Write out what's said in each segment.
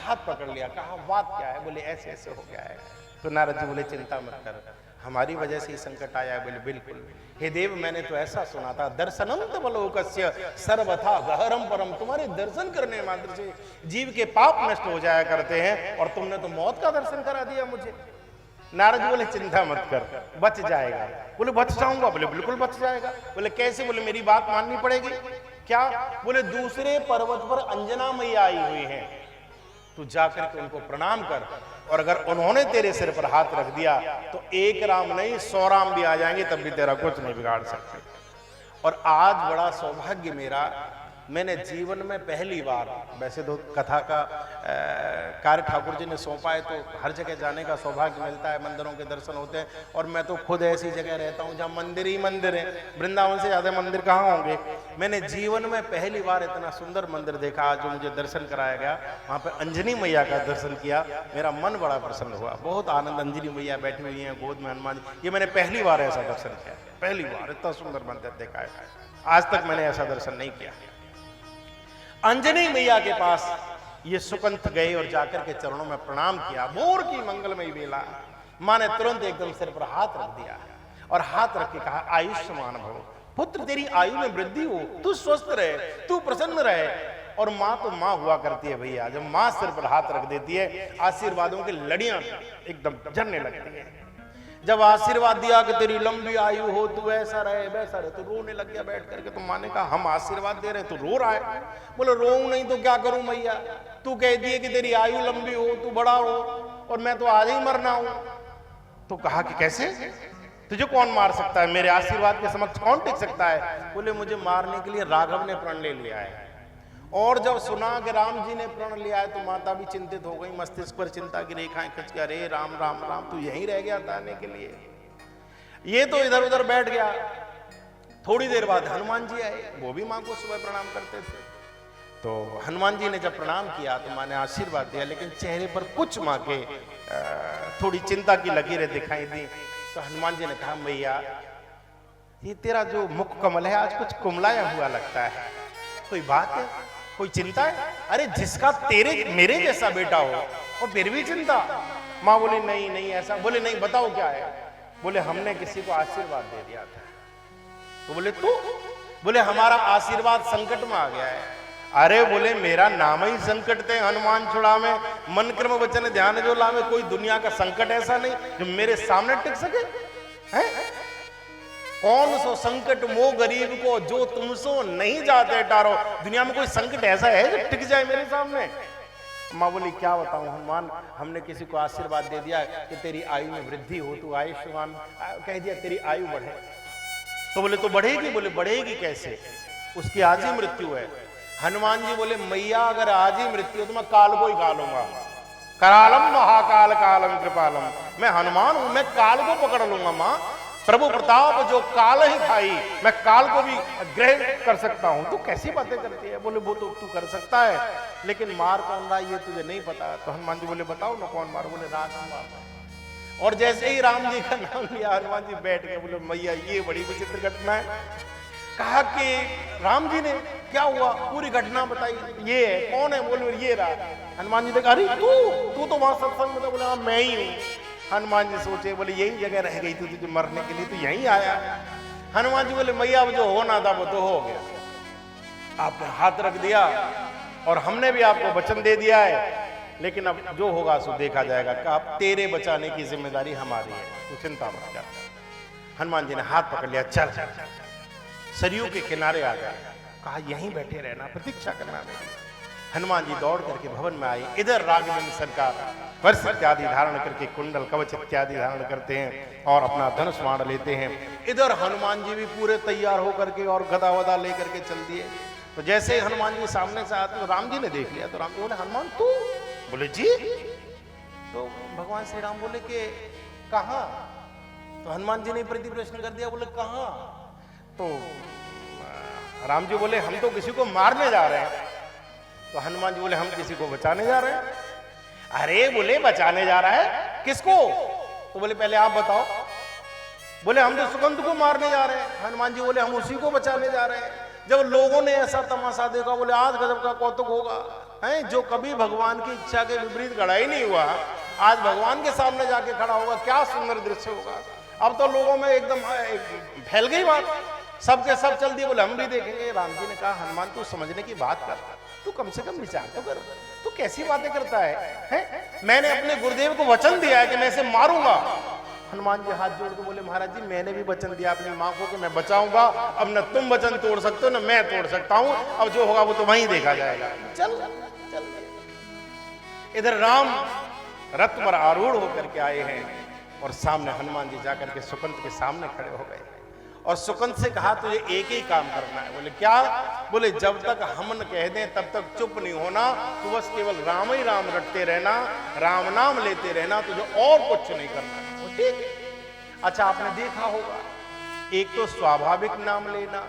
हाथ पकड़ लिया, कहा बात क्या है? बोले ऐसे ऐसे हो गया है। तो नारद जी बोले चिंता मत कर, हमारी वजह से ही संकट आया है। बोले बिल्कुल हे देव, मैंने तो ऐसा सुना था, दर्शनम तवलोकस्य सर्वथा गहरम परम, तुम्हारे दर्शन करने मात्र से जीव के पाप नष्ट हो जाया करते हैं, और तुमने तो मौत का दर्शन करा दिया मुझे। नारद जी बोले चिंता मत कर, बच जाएगा। बोले बच जाऊंगा? बोले बिल्कुल बच जाएगा। बोले कैसे? बोले मेरी बात माननी पड़ेगी। क्या? बोले दूसरे पर्वत पर अंजना मैया आई हुई हैं, तू जाकर के उनको प्रणाम कर, और अगर उन्होंने तेरे सिर पर हाथ रख दिया तो एक राम नहीं 100 राम भी आ जाएंगे तब भी तेरा कुछ नहीं बिगाड़ सकते। और आज बड़ा सौभाग्य मेरा, मैंने जीवन में पहली बार, वैसे तो कथा का कार्य ठाकुर जी ने सौंपा है तो हर जगह जाने का सौभाग्य मिलता है, मंदिरों के दर्शन होते हैं, और मैं तो खुद ऐसी जगह रहता हूँ जहाँ मंदिर ही मंदिर है, वृंदावन से ज़्यादा मंदिर कहाँ होंगे। मैंने जीवन में पहली बार इतना सुंदर मंदिर देखा आज जो मुझे दर्शन कराया गया, वहाँ पर अंजनी मैया का दर्शन किया, मेरा मन बड़ा प्रसन्न हुआ, बहुत आनंद। अंजनी मैया बैठी हुई हैं, गोद में हनुमान जी, ये मैंने पहली बार ऐसा दर्शन किया, पहली बार इतना सुंदर मंदिर देखा है, आज तक मैंने ऐसा दर्शन नहीं किया। अंजनी मैया के पास ये सुकंठ गए और जाकर के चरणों में प्रणाम किया। भोर की मंगलमयी बेला, मां ने तुरंत एकदम सिर पर हाथ रख दिया और हाथ रख के कहा आयुष्मान भव, पुत्र तेरी आयु में वृद्धि हो, तू स्वस्थ रहे, तू प्रसन्न रहे। और मां तो मां हुआ करती है भैया, जब मां सिर पर हाथ रख देती है आशीर्वादों की लड़ियां एकदम झरने लगती है। जब आशीर्वाद दिया कि तेरी लंबी आयु हो, तू ऐसा रहे वैसा रहे, तो रोने लग गया बैठ करके। तो मां ने कहा हम आशीर्वाद दे रहे, तू रो रहा है? बोले रोऊं नहीं तो क्या करूं मैया, तू कहती है कि तेरी आयु लंबी हो, तू बड़ा हो, और मैं तो आज ही मरना हूं। तो कहा कि कैसे, तुझे कौन मार सकता है, मेरे आशीर्वाद के समक्ष कौन टिक सकता है? बोले मुझे मारने के लिए राघव ने प्रण ले लिया है। और जब सुना कि राम जी ने प्रण लिया है तो माता भी चिंतित हो गई, मस्तिष्क पर चिंता की रेखाएं खिंच के, अरे राम राम राम, तू यहीं रह गया था आने के लिए। ये तो इधर उधर बैठ गया। थोड़ी देर बाद हनुमान जी आए, वो भी मां को सुबह प्रणाम करते थे। तो हनुमान जी ने जब प्रणाम किया तो मां ने आशीर्वाद दिया, लेकिन चेहरे पर कुछ मां के थोड़ी चिंता की लकीरें दिखाई दी। तो हनुमान जी ने कहा मैया ये तेरा जो मुख कमल है आज कुछ कुमलाया हुआ लगता है, कोई बात है, कोई चिंता है? अरे जिसका तेरे मेरे जैसा बेटा हो और फिर भी चिंता? मां बोली नहीं नहीं ऐसा। बोले नहीं बताओ क्या है? बोले हमने किसी को आशीर्वाद दे दिया था। तो बोले तू? बोले हमारा आशीर्वाद संकट में आ गया है। अरे बोले मेरा नाम ही संकट थे, हनुमान छुड़ावे, मन क्रम वचन ध्यान जो लावे, कोई दुनिया का संकट ऐसा नहीं जो मेरे सामने टिक सके है? कौन सो संकट मो गरीब को जो तुमसो नहीं जाते टारो, दुनिया में कोई संकट ऐसा है जो टिक जाए मेरे सामने? मां बोली क्या बताऊं हनुमान, हमने किसी को आशीर्वाद दे दिया कि तेरी आयु में वृद्धि हो, तू आयुष्मान, कह दिया तेरी आयु बढ़े। तो बोले तो बढ़ेगी? बोले बढ़ेगी कैसे, उसकी आज ही मृत्यु है। हनुमान जी बोले मैया अगर आज ही मृत्यु हो तो मैं काल को ही कालूंगा, करालम महाकाल कालम कृपालम, मैं हनुमान हूं, मैं काल को पकड़ लूंगा। मां प्रभु प्रताप जो काल ही खाई, मैं काल को भी ग्रहण कर सकता हूं। तू कैसी बातें करती है? बोले वो तो तू कर सकता है, लेकिन मार कौन रहा ये तुझे नहीं पता। तो हनुमान जी बोले बताओ ना कौन मार? बोले राम मार। और जैसे ही राम जी का नाम लिया हनुमान जी बैठ गए। बोले मैया ये बड़ी विचित्र घटना है। कहा कि राम जी ने क्या हुआ, पूरी घटना बताई। ये है, कौन है? बोले ये रहा। हनुमान जी ने कहा अरे तू तो वहां सत्संग में था। बोले हाँ मैं ही हूं। हनुमान जी सोचे, बोले यही जगह रह गई थी तुझे मरने के लिए, तो यहीं आया। हनुमान जी बोले मैया अब जो होना था वो तो हो गया, आपने हाथ रख दिया और हमने भी आपको वचन दे दिया है, लेकिन अब जो होगा सो देखा जाएगा। कि अब तेरे बचाने की जिम्मेदारी हमारी है, तू चिंता मत कर। हनुमान जी ने हाथ पकड़ लिया, चल सरयू के किनारे आ गया। कहा यहीं बैठे रहना, प्रतीक्षा करना नहीं। हनुमान जी दौड़ करके भवन में आए। इधर राघवेंद्र सरकार वर्ष इत्यादि धारण करके, कुंडल कवच इत्यादि धारण करते हैं और अपना धनुष बाण लेते हैं। इधर हनुमान जी भी पूरे तैयार होकर के और गदा वदा लेकर के चल दिए। तो जैसे ही हनुमान जी सामने से आते तो राम जी ने देख लिया। तो राम जी बोले हनुमान तू? बोले जी। तो भगवान श्री राम बोले कि कहाँ? तो हनुमान जी ने प्रति प्रश्न कर दिया, बोले कहाँ? तो राम जी बोले हम तो किसी को मारने जा रहे हैं। तो हनुमान जी बोले हम किसी को बचाने जा रहे हैं। अरे बोले बचाने जा रहा है, किसको? तो बोले पहले आप बताओ। बोले हम तो सुकंठ को मारने जा रहे हैं। हनुमान जी बोले हम उसी को बचाने जा रहे हैं। जब लोगों ने ऐसा तमाशा देखा, बोले आज गजब का कौतुक होगा। हैं, जो कभी भगवान की इच्छा के विपरीत खड़ा ही नहीं हुआ, आज भगवान के सामने जाके खड़ा होगा, क्या सुंदर दृश्य होगा। अब तो लोगों में एकदम फैल गई बात, सबके सब चल दिए, बोले हम भी देखेंगे। राम जी ने कहा हनुमान तू समझने की बात कर, तू कम से कम विचार तो कर, तू कैसी बातें करता है? मैंने अपने गुरुदेव को वचन दिया है कि मैं इसे मारूंगा। हनुमान जी हाथ जोड़ के बोले महाराज जी मैंने भी वचन दिया अपनी माँ को कि मैं बचाऊंगा, अब न तुम वचन तोड़ सकते हो न मैं तोड़ सकता हूं, अब जो होगा वो तो वहीं देखा जाएगा। चल चल। इधर राम रथ पर आरूढ़ होकर के आए हैं और सामने हनुमान जी जाकर के सुकंत के सामने खड़े हो गए और सुकंत से कहा तुझे एक ही काम करना है। बोले क्या? बोले जब तक हम न कह दें तब तक चुप नहीं होना, तू बस केवल राम ही राम रटते रहना, राम नाम लेते रहना, तुझे और कुछ नहीं करना। ठीक है। अच्छा आपने देखा होगा, एक तो स्वाभाविक नाम लेना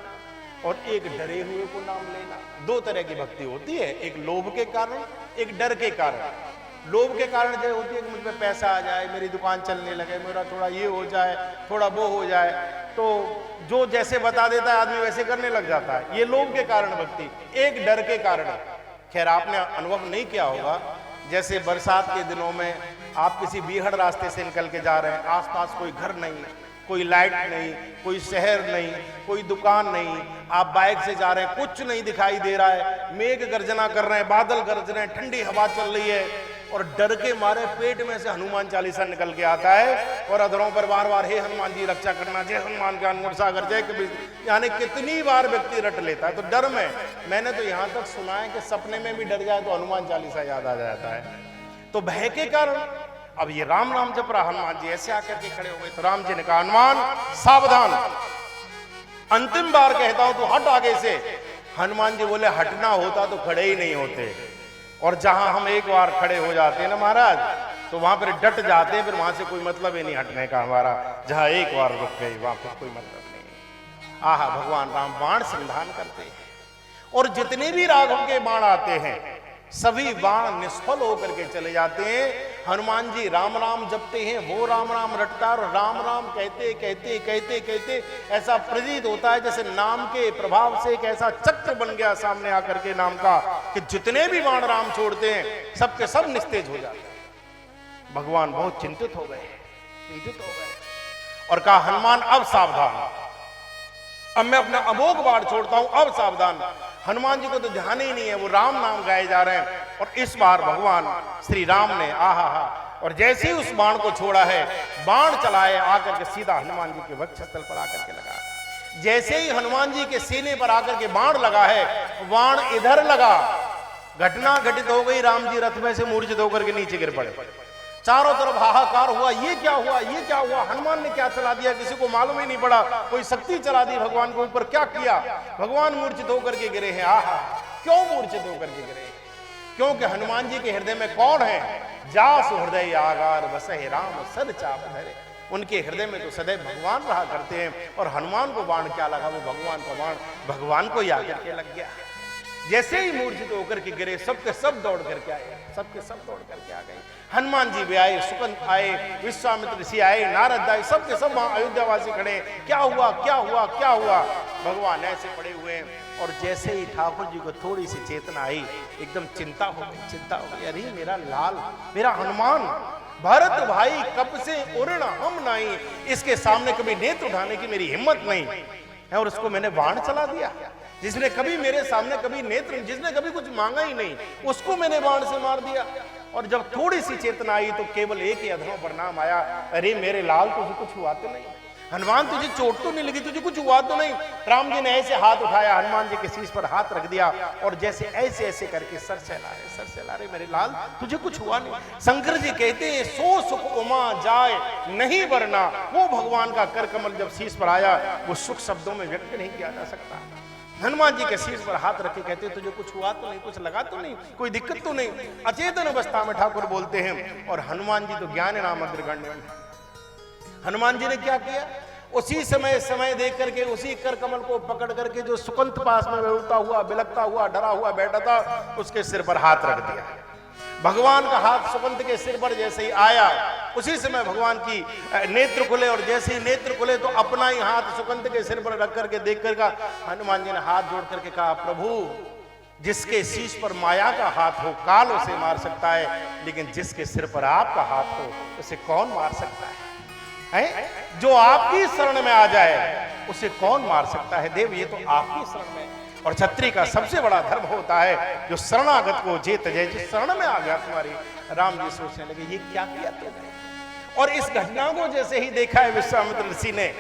और एक डरे हुए को नाम लेना, दो तरह की भक्ति होती है, एक लोभ के कारण, एक डर के कारण। लोभ के कारण जो होती है कि मुझ पे पैसा आ जाए, मेरी दुकान चलने लगे, मेरा थोड़ा ये हो जाए, थोड़ा वो हो जाए, तो जो जैसे बता देता है आदमी वैसे करने लग जाता है, ये लोभ के कारण भक्ति। एक डर के कारण, खैर आपने अनुभव नहीं किया होगा, जैसे बरसात के दिनों में आप किसी बीहड़ रास्ते से निकल के जा रहे हैं, आसपास कोई घर नहीं, कोई लाइट नहीं, कोई शहर नहीं, कोई दुकान नहीं, आप बाइक से जा रहे हैं, कुछ नहीं दिखाई दे रहा है, मेघ गर्जना कर रहे हैं, बादल गरज रहे हैं, ठंडी हवा चल रही है और डर के मारे पेट में से हनुमान चालीसा निकल के आता है और अधरों पर बार बार हे हनुमान जी रक्षा करना, जय हनुमान का अनुग्रह सागर जय कबीर, यानी कितनी बार व्यक्ति रट लेता है। तो डर में मैंने तो यहां तक सुना है कि सपने में भी डर जाए तो हनुमान चालीसा याद आ जाता है। तो भय के कारण अब ये राम नाम जप रहा, हनुमान जी ऐसे आकर के खड़े हो गए। तो राम जी ने कहा हनुमान सावधान, अंतिम बार कहता हूं तो हट आगे से। हनुमान जी बोले हटना होता तो खड़े ही नहीं होते, और जहां हम एक बार खड़े हो जाते हैं ना महाराज, तो वहां पर डट जाते हैं, फिर वहां से कोई मतलब ही नहीं हटने का हमारा। जहां एक बार रुक गई वहां पर कोई मतलब नहीं। आहा भगवान राम बाण संधान करते हैं और जितने भी राघव के बाण आते हैं सभी बाण निष्फल होकर के चले जाते हैं। हनुमान जी राम राम जपते हैं, वो राम राम रटता है और राम राम कहते कहते कहते कहते ऐसा प्रतीत होता है जैसे नाम के प्रभाव से एक ऐसा चक्र बन गया सामने आकर के नाम का कि जितने भी बाण राम छोड़ते हैं सबके सब निस्तेज हो जाते हैं। भगवान बहुत चिंतित हो गए और कहा हनुमान अब सावधान, अब मैं अपना अमोघ बाण छोड़ता हूं, अब सावधान। हनुमान जी को तो ध्यान ही नहीं है, वो राम नाम गाए जा रहे हैं। और इस बार भगवान श्री राम ने आहा और जैसे ही उस बाण को छोड़ा है, बाण चलाए आकर के सीधा हनुमान जी के वक्षस्थल पर आकर के लगा। जैसे ही हनुमान जी के सीने पर आकर के बाण लगा है, बाण इधर लगा, घटना घटित हो गई, राम जी रथ में से मूर्छित होकर के नीचे गिर पड़े। चारों तरफ हाहाकार हुआ, ये क्या हुआ, ये क्या हुआ, हनुमान ने क्या चला दिया, किसी को मालूम ही नहीं पड़ा, कोई शक्ति चला दी भगवान के ऊपर, क्या किया, भगवान मूर्छित होकर के गिरे हैं। आहा क्यों मूर्छित होकर के गिरे? क्योंकि हनुमान जी के हृदय में कौन है? जासु हृदय आगार बसहि राम सद चाप धरे। उनके हृदय में तो सदैव भगवान रहा करते हैं और हनुमान को बाण क्या लगा, वो भगवान का बाण भगवान को ही आकर के लग गया। जैसे ही मूर्छित होकर के गिरे, सबके सब दौड़ करके आए, सबके सब दौड़ करके आ गए। हनुमान जी भी आए, सुकंत आए, विश्वामित्र ऋषि आए, नारद आए, सबके सब वहां अयोध्यावासी खड़े। क्या हुआ, क्या हुआ, क्या हुआ? भगवान ऐसे पड़े हुए हैं और जैसे ही ठाकुर जी को थोड़ी सी चेतना आई, एकदम चिंता हो गई, चिंता हो गई। अरे मेरा लाल, मेरा हनुमान, भरत भाई कब से उड़ना हम नहीं, इसके सामने कभी नेत्र उठाने की मेरी हिम्मत नहीं है और उसको मैंने बाण चला दिया। जिसने कभी मेरे सामने कभी नेत्र, जिसने कभी कुछ मांगा ही नहीं, उसको मैंने बाण से मार दिया। और जब थोड़ी सी चेतना आई तो केवल एक ही अधरों पर नाम आया, अरे मेरे लाल तुझे कुछ हुआ तो नहीं? हनुमान तुझे चोट तो नहीं लगी, तुझे कुछ हुआ तो नहीं? राम जी ने ऐसे हाथ उठाया, हनुमान जी के शीश पर हाथ रख दिया और जैसे ऐसे ऐसे करके सर सहला रहे, मेरे लाल तुझे कुछ हुआ नहीं। शंकर जी कहते हैं सो सुख उमा जाए नहीं वरना। वो भगवान का कर कमल जब शीश पर आया, वो सुख शब्दों में व्यक्त नहीं किया जा सकता। हनुमान जी के शीश पर हाथ रखे कहते तुझे कुछ हुआ तो नहीं, कुछ लगा तो नहीं, कोई दिक्कत तो नहीं? अचेतन अवस्था में ठाकुर बोलते हैं और हनुमान जी तो ज्ञान नाम अग्रगण्य। हनुमान जी ने क्या किया? उसी समय देख करके उसी कर कमल को पकड़ करके जो सुकंत पास में उड़ता हुआ, बिलकता हुआ, डरा हुआ बैठा था, उसके सिर पर हाथ रख दिया। भगवान का हाथ सुकंत के सिर पर जैसे ही आया, उसी समय भगवान की नेत्र खुले और जैसे ही नेत्र खुले तो अपना ही हाथ सुकंत के सिर पर रख करके देख कर हनुमान जी ने हाथ जोड़ करके कहा, प्रभु जिसके शीश पर माया का हाथ हो काल उसे मार सकता है, लेकिन जिसके सिर पर आपका हाथ हो उसे कौन मार सकता है? जो आपकी शरण में आ जाए उसे कौन मार सकता है? देव ये तो आपकी शरण में। और क्षत्रिय का सबसे बड़ा धर्म होता है जो शरणागत को जेत जय। जिस शरण में आ गया तुम्हारी, राम जी सोचने लगे ये क्या किया तुमने। और इस घटना को जैसे ही देखा है विश्वामित्र ऋषि ने,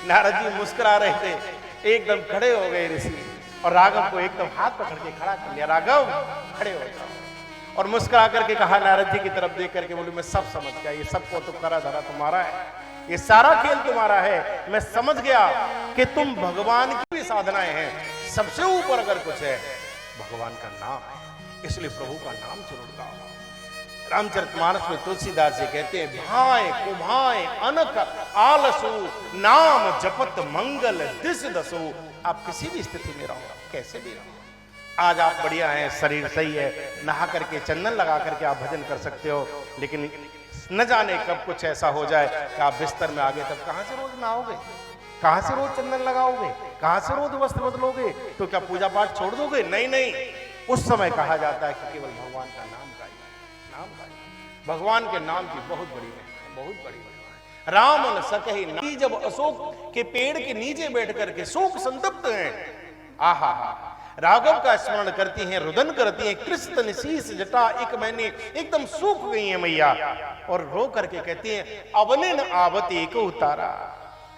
नारद जी मुस्कुरा रहे थे, एकदम खड़े हो गए ऋषि और राघव को एकदम हाथ पकड़ के खड़ा कर लिया। राघव खड़े हो जाओ। और मुस्कुरा करके कहा नारद जी की तरफ देख करके, बोले मैं सब समझ गया, ये सब को तो करा धरा तुम्हारा है, ये सारा खेल तुम्हारा है। मैं समझ गया कि तुम भगवान की भी साधनाएं हैं, सबसे ऊपर अगर कुछ है भगवान का नाम है, इसलिए प्रभु का नाम जरूर गाओ। रामचरितमानस में तुलसीदास जी कहते हैं, भाए कुभाए अनक आलसु नाम जपत मंगल दिस दसो। आप किसी भी स्थिति में रहो, कैसे भी रहो, आज आप बढ़िया हैं, शरीर सही है, नहा करके चंदन लगा करके आप भजन कर सकते हो, लेकिन न जाने कब कुछ ऐसा हो जाए कि आप बिस्तर में आ गए, तब कहां से रोज नहाओगे, कहां से रोज चंदन लगाओगे, कहां से रोज वस्त्र बदलोगे? तो क्या पूजा पाठ छोड़ दोगे? नहीं नहीं, उस समय कहा जाता है कि केवल भगवान का नाम गाइए, नाम गाइए। भगवान के नाम की बहुत बड़ी महिमा, बहुत बड़ी महिमा है। राम न सकहि नाम, जब अशोक के पेड़ के नीचे बैठ करके शोक संतप्त हैं, आहा राघव का स्मरण करती हैं, रुदन करती हैं, कृष्ण शीश जटा एक महीने एकदम सूख गई है मैया, और रो करके कहती हैं, अवने न आवत एक उतारा।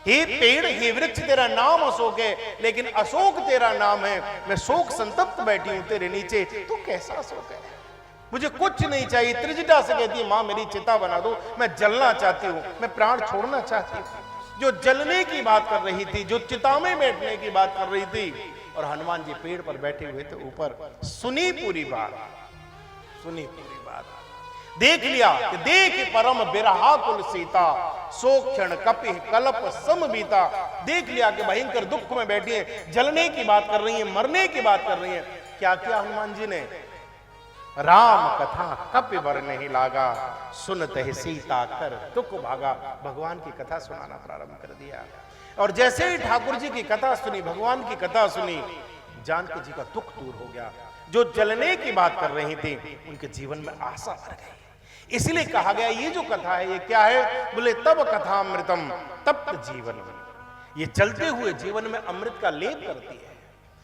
हे पेड़, हे वृक्ष, तेरा नाम अशोक है, लेकिन अशोक तेरा नाम है, मैं शोक संतप्त बैठी हूं तेरे नीचे, तो कैसा अशोक है? मुझे कुछ नहीं चाहिए। त्रिजटा से कहती है, मां मेरी चिता बना दो, मैं जलना चाहती हूं, मैं प्राण छोड़ना चाहती हूं। जो जलने की बात कर रही थी, जो चिता में बैठने की बात कर रही थी, और हनुमान जी पेड़ पर बैठे हुए थे ऊपर, सुनी पूरी बात, सुनी पूरी बात, देख लिया कि देख परम बिरहा कुल सीता, सो क्षण कपि कल्प सम बीता। देख लिया कि भयंकर दुख में बैठी है, जलने की बात कर रही है, मरने की बात कर रही है। क्या किया हनुमान जी ने? राम कथा कपि बर नहीं लागा, सुनते ही सीता कर दुख भागा। भगवान की कथा सुनाना प्रारंभ कर दिया, और जैसे ही ठाकुर जी की कथा सुनी, भगवान की कथा सुनी, जानकी जी का दुख दूर हो गया। जो जलने की बात कर रही थी, उनके जीवन में आशा भर गई। इसलिए कहा गया ये जो कथा है ये क्या है? बोले तब कथा अमृतम तप्त जीवन। ये चलते हुए जीवन में अमृत का लेप करती है,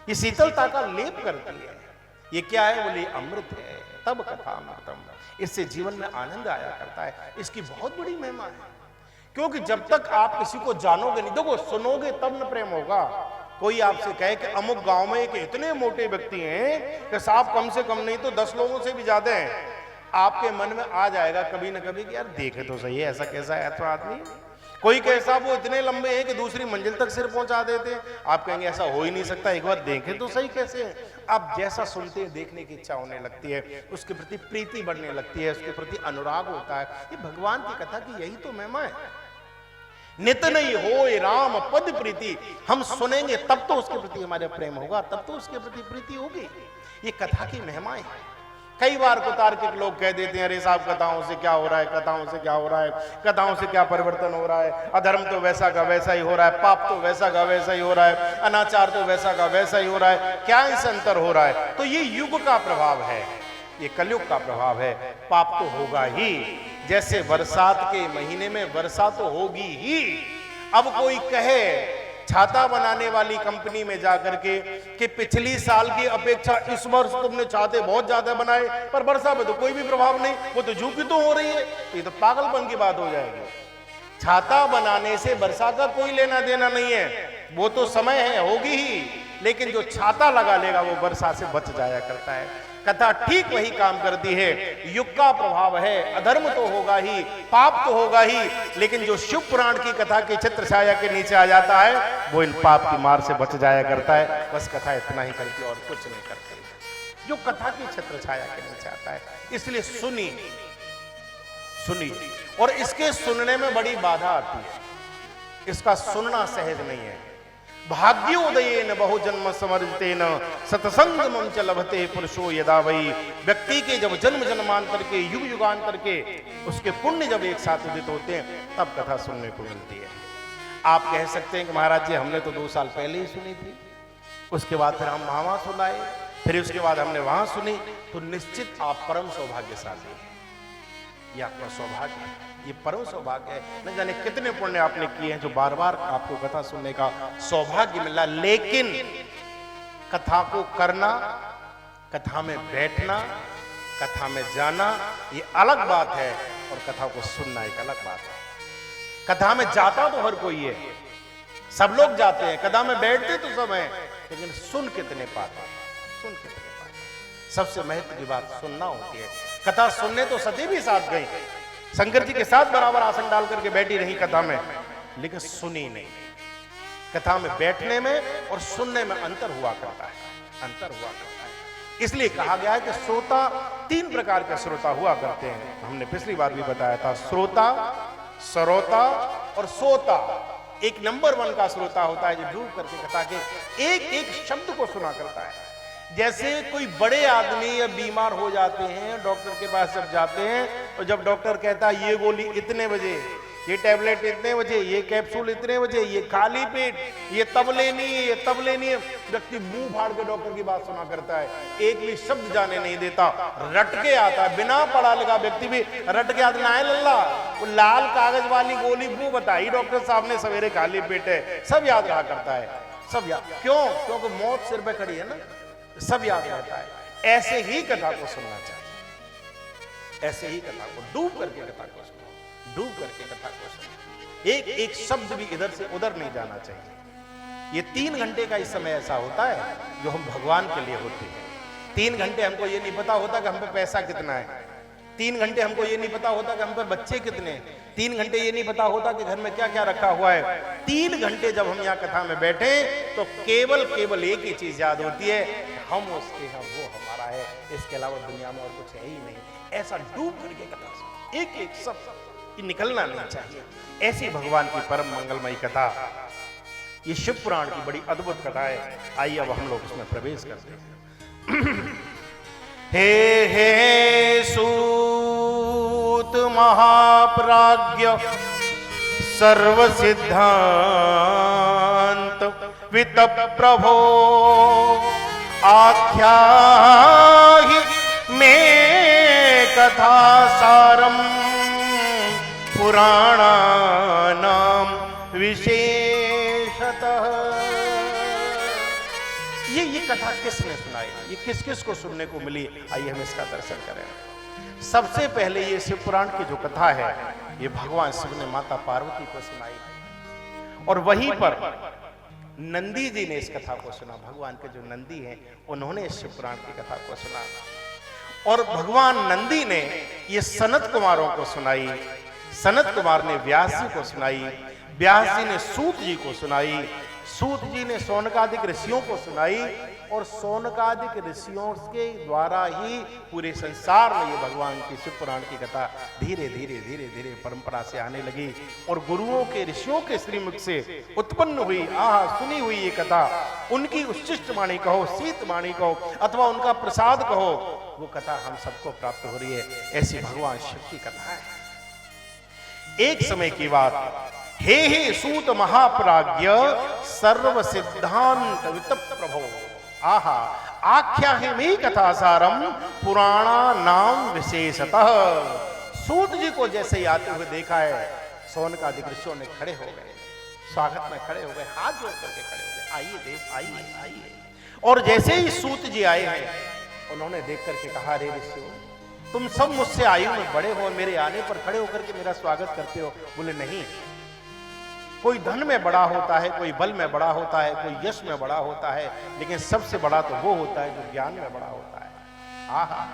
ये शीतलता का लेप करती है। ये क्या है? बोले अमृत है, तब कथा अमृतम। इससे जीवन में आनंद आया करता है। इसकी बहुत बड़ी महिमा है, क्योंकि जब तक आप किसी को जानोगे नहीं, देखो सुनोगे तब न प्रेम होगा। कोई आपसे कहे कि अमुक गांव में एक इतने मोटे व्यक्ति हैं कि साहब कम से कम नहीं तो 10 लोगों से भी ज्यादा हैं, आपके मन में आ जाएगा कभी न कभी कि यार देखे तो सही है, ऐसा कैसा है तो आदमी। कोई कहे साहब वो इतने लंबे हैं कि दूसरी मंजिल तक सिर पहुंचा देते, आप कहेंगे ऐसा हो ही नहीं सकता, एक बार देखें तो सही कैसे है। आप जैसा सुनते हैं देखने की इच्छा होने लगती है, उसके प्रति प्रीति बढ़ने लगती है, उसके प्रति अनुराग होता है। ये भगवान की कथा की यही तो महिमा है। नित नहीं हो राम पद प्रीति, हम सुनेंगे तब तो उसके प्रति हमारे प्रेम होगा, तब तो उसके प्रति प्रीति होगी। ये कथा की महिमा है। कई बार कुतार्किक लोग कह देते हैं, अरे साहब कथाओं से क्या हो रहा है, कथाओं से क्या हो रहा है, कथाओं से क्या परिवर्तन हो रहा है, अधर्म तो वैसा का वैसा ही हो रहा है, पाप तो वैसा का वैसा ही हो रहा है, अनाचार तो वैसा का वैसा ही हो रहा है, क्या इस अंतर हो रहा है? तो ये युग का प्रभाव है, ये कलयुग का प्रभाव है। पाप तो होगा ही, जैसे बरसात के महीने में वर्षा तो होगी ही। अब कोई कहे छाता बनाने वाली कंपनी में जाकर के कि पिछली साल की अपेक्षा इस वर्ष तुमने छाते बहुत ज्यादा बनाए, पर वर्षा में तो कोई भी प्रभाव नहीं, वो तो झुकी तो हो रही है, ये तो पागलपन की बात हो जाएगी। छाता बनाने से वर्षा का कोई लेना देना नहीं है, वो तो समय है, होगी ही, लेकिन जो छाता लगा लेगा वो वर्षा से बच जाया करता है। कथा ठीक वही काम करती है। युग का प्रभाव है, अधर्म तो होगा ही, पाप तो होगा ही, लेकिन जो शिव पुराण की कथा की छत्र छाया के नीचे आ जाता है वो इन पाप की मार से बच जाया करता है। बस कथा इतना ही करती और कुछ नहीं करती, जो कथा की छत्र छाया के नीचे आता है। इसलिए सुनिए, और इसके सुनने में बड़ी बाधा आती है, इसका सुनना सहज नहीं है। भाग्योदयेन बहुजन्म समर्जितेन सतसंगमं च लभते पुरुषो यदा वही। व्यक्ति के जब जन्म जन्मांतर के युग युगांतर के उसके पुण्य जब एक साथ उदित होते हैं तब कथा सुनने को मिलती है। आप कह सकते हैं कि महाराज जी हमने तो 2 साल पहले ही सुनी थी, उसके बाद फिर हम महावा सुनाए, फिर उसके बाद हमने वहां सुनी, तो निश्चित आप परम सौभाग्यशाली हैं। ये आपका सौभाग्य है, ये परम सौभाग्य है। न जाने कितने पुण्य आपने किए हैं जो बार बार आपको कथा सुनने का सौभाग्य मिला। लेकिन कथा को करना, कथा में बैठना, कथा में जाना ये अलग बात है, और कथा को सुनना एक अलग बात है। कथा में जाता तो हर कोई है, सब लोग जाते हैं, कथा में बैठते तो सब हैं, लेकिन सुन कितने पाते, सुन कितने पाते। सबसे महत्व की बात सुनना होती है। कथा सुनने तो सती भी साथ गई, शंकर जी के साथ बराबर आसन डाल करके बैठी रही कथा में, लेकिन सुनी नहीं। कथा में बैठने में और सुनने में अंतर हुआ करता है, अंतर हुआ करता है। इसलिए कहा गया है कि श्रोता 3 प्रकार के श्रोता हुआ करते हैं। हमने पिछली बार भी बताया था, श्रोता, सरोता और सोता। एक नंबर 1 का श्रोता होता है जो डूब करके कथा के एक एक शब्द को सुना करता है। जैसे कोई बड़े आदमी या बीमार हो जाते हैं, डॉक्टर के पास जब जाते हैं, और जब डॉक्टर कहता है ये गोली इतने बजे, ये टैबलेट इतने बजे, ये कैप्सूल इतने बजे, ये खाली पेट, ये तब लेनी है, ये तब लेनी है, व्यक्ति मुंह फाड़ के डॉक्टर की बात सुना करता है, एक भी शब्द जाने नहीं देता, रट के आता है। बिना पढ़ा लिखा व्यक्ति भी रट के आता, नाय लल्ला वो लाल कागज वाली गोली वो बताई डॉक्टर साहब ने, सवेरे खाली पेट है, सब याद रहा करता है, सब याद। क्यों? क्योंकि मौत सिर पे खड़ी है ना, सब याद रहता है। ऐसे ही कथा को सुनना चाहिए, ऐसे ही कथा को डूब करके कथा को सुनो, डूब करके कथा को सुनो। एक एक शब्द भी इधर से उधर नहीं जाना चाहिए। ये 3 घंटे का इस समय ऐसा होता है जो हम भगवान के लिए होते हैं। 3 घंटे हमको ये नहीं पता होता कि हम पे पैसा कितना है, 3 घंटे हमको ये नहीं पता होता कि हम पे बच्चे कितने हैं, 3 घंटे ये नहीं पता होता कि घर में क्या क्या रखा हुआ है। 3 घंटे जब हम यहाँ कथा में बैठे तो केवल एक ही चीज याद होती है, हम उसके हैं, वो हमारा है, इसके अलावा दुनिया में और कुछ है ही नहीं। ऐसा डूब करके कथा सुनो, एक एक शब्द निकलना नहीं चाहिए। ऐसी भगवान की परम मंगलमयी कथा, ये शिव पुराण की बड़ी अद्भुत कथा है। आइए अब हम लोग उसमें प्रवेश करते हैं। हे सूत महाप्राज्ञ सर्व सिद्धांत वित प्रभो, आख्याहि में कथा सारम पुराणानाम विशेषतः। ये कथा किसने सुनाई, ये किस किस को सुनने को मिली? आइए हम इसका दर्शन करें। सबसे पहले ये शिव पुराण की जो कथा है, ये भगवान शिव ने माता पार्वती को सुनाई, और वहीं पर नंदी जी ने इस कथा को सुना। भगवान के जो नंदी हैं उन्होंने इस शिव पुराण की कथा को सुना, और भगवान नंदी ने ये सनत कुमारों को सुनाई, सनत कुमार ने व्यास जी को सुनाई, व्यास जी ने सूत जी को सुनाई, सूत जी ने शौनकादिक ऋषियों को सुनाई, और शौनकादिक ऋषियों के द्वारा ही पूरे संसार में ये भगवान की शिव पुराण की कथा धीरे धीरे धीरे धीरे परंपरा से आने लगी, और गुरुओं के ऋषियों के श्रीमुख से उत्पन्न हुई, सुनी हुई ये कथा, उनकी उच्छिष्ट वाणी कहो, शीत वाणी कहो, अथवा उनका प्रसाद कहो, वो कथा हम सबको प्राप्त हो रही है। ऐसी भगवान शिव की कथा है। एक समय की बात, हे सूत महाप्राज्ञ सर्व सिद्धांत वित प्रभो, आख्या है में कथा सारम पुराणा नाम विशेषतः। सूत जी को जैसे ही आते हुए देखा है, शौनकादिक ऋषियों ने खड़े हो गए, स्वागत में खड़े हो गए, हाथ जोड़ करके खड़े हो गए, आइए देव आइए आइए। और जैसे ही सूत जी आए हैं, उन्होंने देख करके कहा, रे ऋषियों, तुम सब मुझसे आयु में बड़े हो, मेरे आने पर खड़े होकर के मेरा स्वागत करते हो। बोले नहीं, कोई धन में बड़ा होता है, कोई बल में बड़ा होता है, कोई यश में बड़ा होता है, लेकिन सबसे बड़ा तो वो होता है जो ज्ञान में बड़ा होता है। आहा,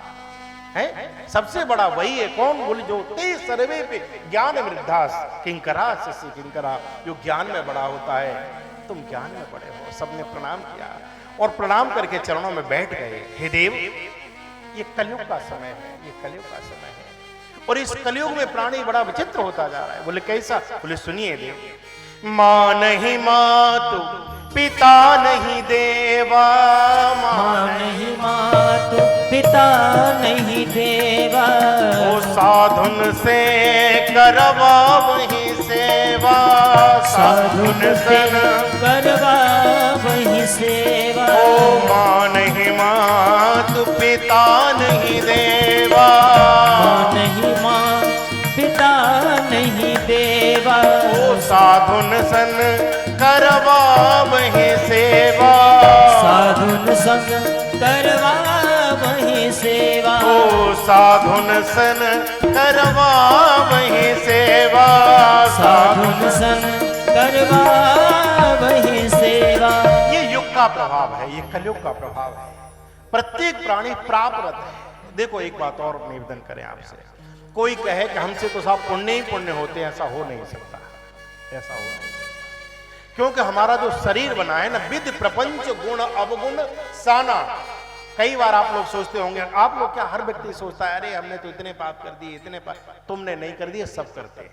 है सबसे बड़ा वही है। कौन? बोले जो ते सर्वे पे ज्ञान वृद्धास किंकरा शिष्य किंकरा, जो ज्ञान में बड़ा होता है। तुम ज्ञान में बड़े हो। सबने प्रणाम किया और प्रणाम करके चरणों में बैठ गए। हे देव, ये कलयुग का समय है, ये कलयुग का समय है, और इस कलयुग में प्राणी बड़ा विचित्र होता जा रहा है। बोले कैसा? बोले सुनिए देव, माँ नहीं मातु, पिता नहीं देवा, माँ नहीं मातु, पिता नहीं देवा, ओ साधुन से करवा वही सेवा, देवा, साधुन सन करवा वही सेवा। ओ माँ नहीं मात पिता नहीं देवा, माँ नहीं माँ पिता नहीं देवा। ओ साधुन सन करवा वही सेवा, साधुन संग करवा वही सेवा। ओ साधुन सन करवा वही सेवा, साधुन सन करवा वही सेवा। ये युग का प्रभाव है, ये कलयुग का प्रभाव है। प्रत्येक प्राणी प्रापरत है। देखो एक बात और निवेदन करें आपसे, कोई कहे कि हमसे तो साहब पुण्य ही पुण्य होते हैं, ऐसा हो नहीं सकता, ऐसा हो नहीं सकता। क्योंकि हमारा जो शरीर बना है ना, विधि प्रपंच गुण अवगुण साना। कई बार आप लोग सोचते होंगे, आप लोग क्या, हर व्यक्ति सोचता है अरे हमने तो इतने पाप कर दिए, इतने पाप। तुमने नहीं कर दिए, सब करते हैं,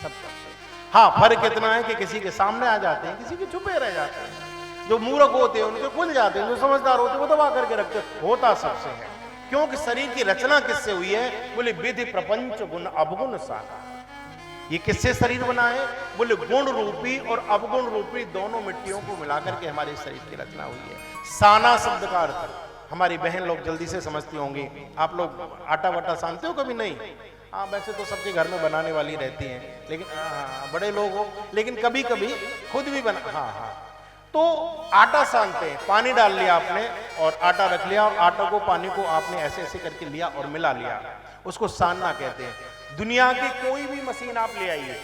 सब करते हैं। हाँ, फर्क इतना है कि किसी के सामने आ जाते हैं, किसी के छुपे रह जाते हैं। जो मूर्ख होते हैं उनके खुल जाते हैं, जो समझदार होते हैं वो दबा करके रखते हैं। होता सबसे है, क्योंकि शरीर की रचना किससे हुई है? बोले विधि प्रपंच गुण अवगुण साना। ये किससे शरीर बना है? बोले गुण रूपी और अवगुण रूपी दोनों मिट्टियों को मिलाकर के हमारे शरीर की रचना हुई है। साना शब्द का अर्थ हमारी बहन लोग जल्दी से समझती होंगी। आप लोग आटा वाटा सानते हो कभी? नहीं। हाँ, वैसे तो सबके घर में बनाने वाली रहती हैं, लेकिन हाँ, बड़े लोग हो, लेकिन कभी कभी खुद भी बना। हाँ हाँ, तो आटा सानते हैं, पानी डाल लिया आपने और आटा रख लिया, और आटा को पानी को आपने ऐसे ऐसे करके लिया और मिला लिया, उसको सानना कहते हैं। दुनिया की कोई भी मशीन आप ले आइए,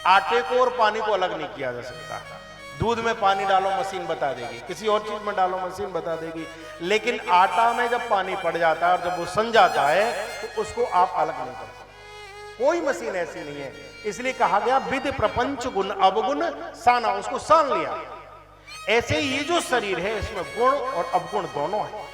आटे को और पानी को अलग नहीं किया जा सकता। दूध में पानी डालो मशीन बता देगी, किसी और चीज में डालो मशीन बता देगी, लेकिन आटा में जब पानी पड़ जाता है और जब वो सन जाता है तो उसको आप अलग नहीं कर सकते। कोई मशीन ऐसी नहीं है। इसलिए कहा गया विधि प्रपंच गुण अवगुण साना, उसको सान लिया। ऐसे ही ये जो शरीर है इसमें गुण और अवगुण दोनों हैं।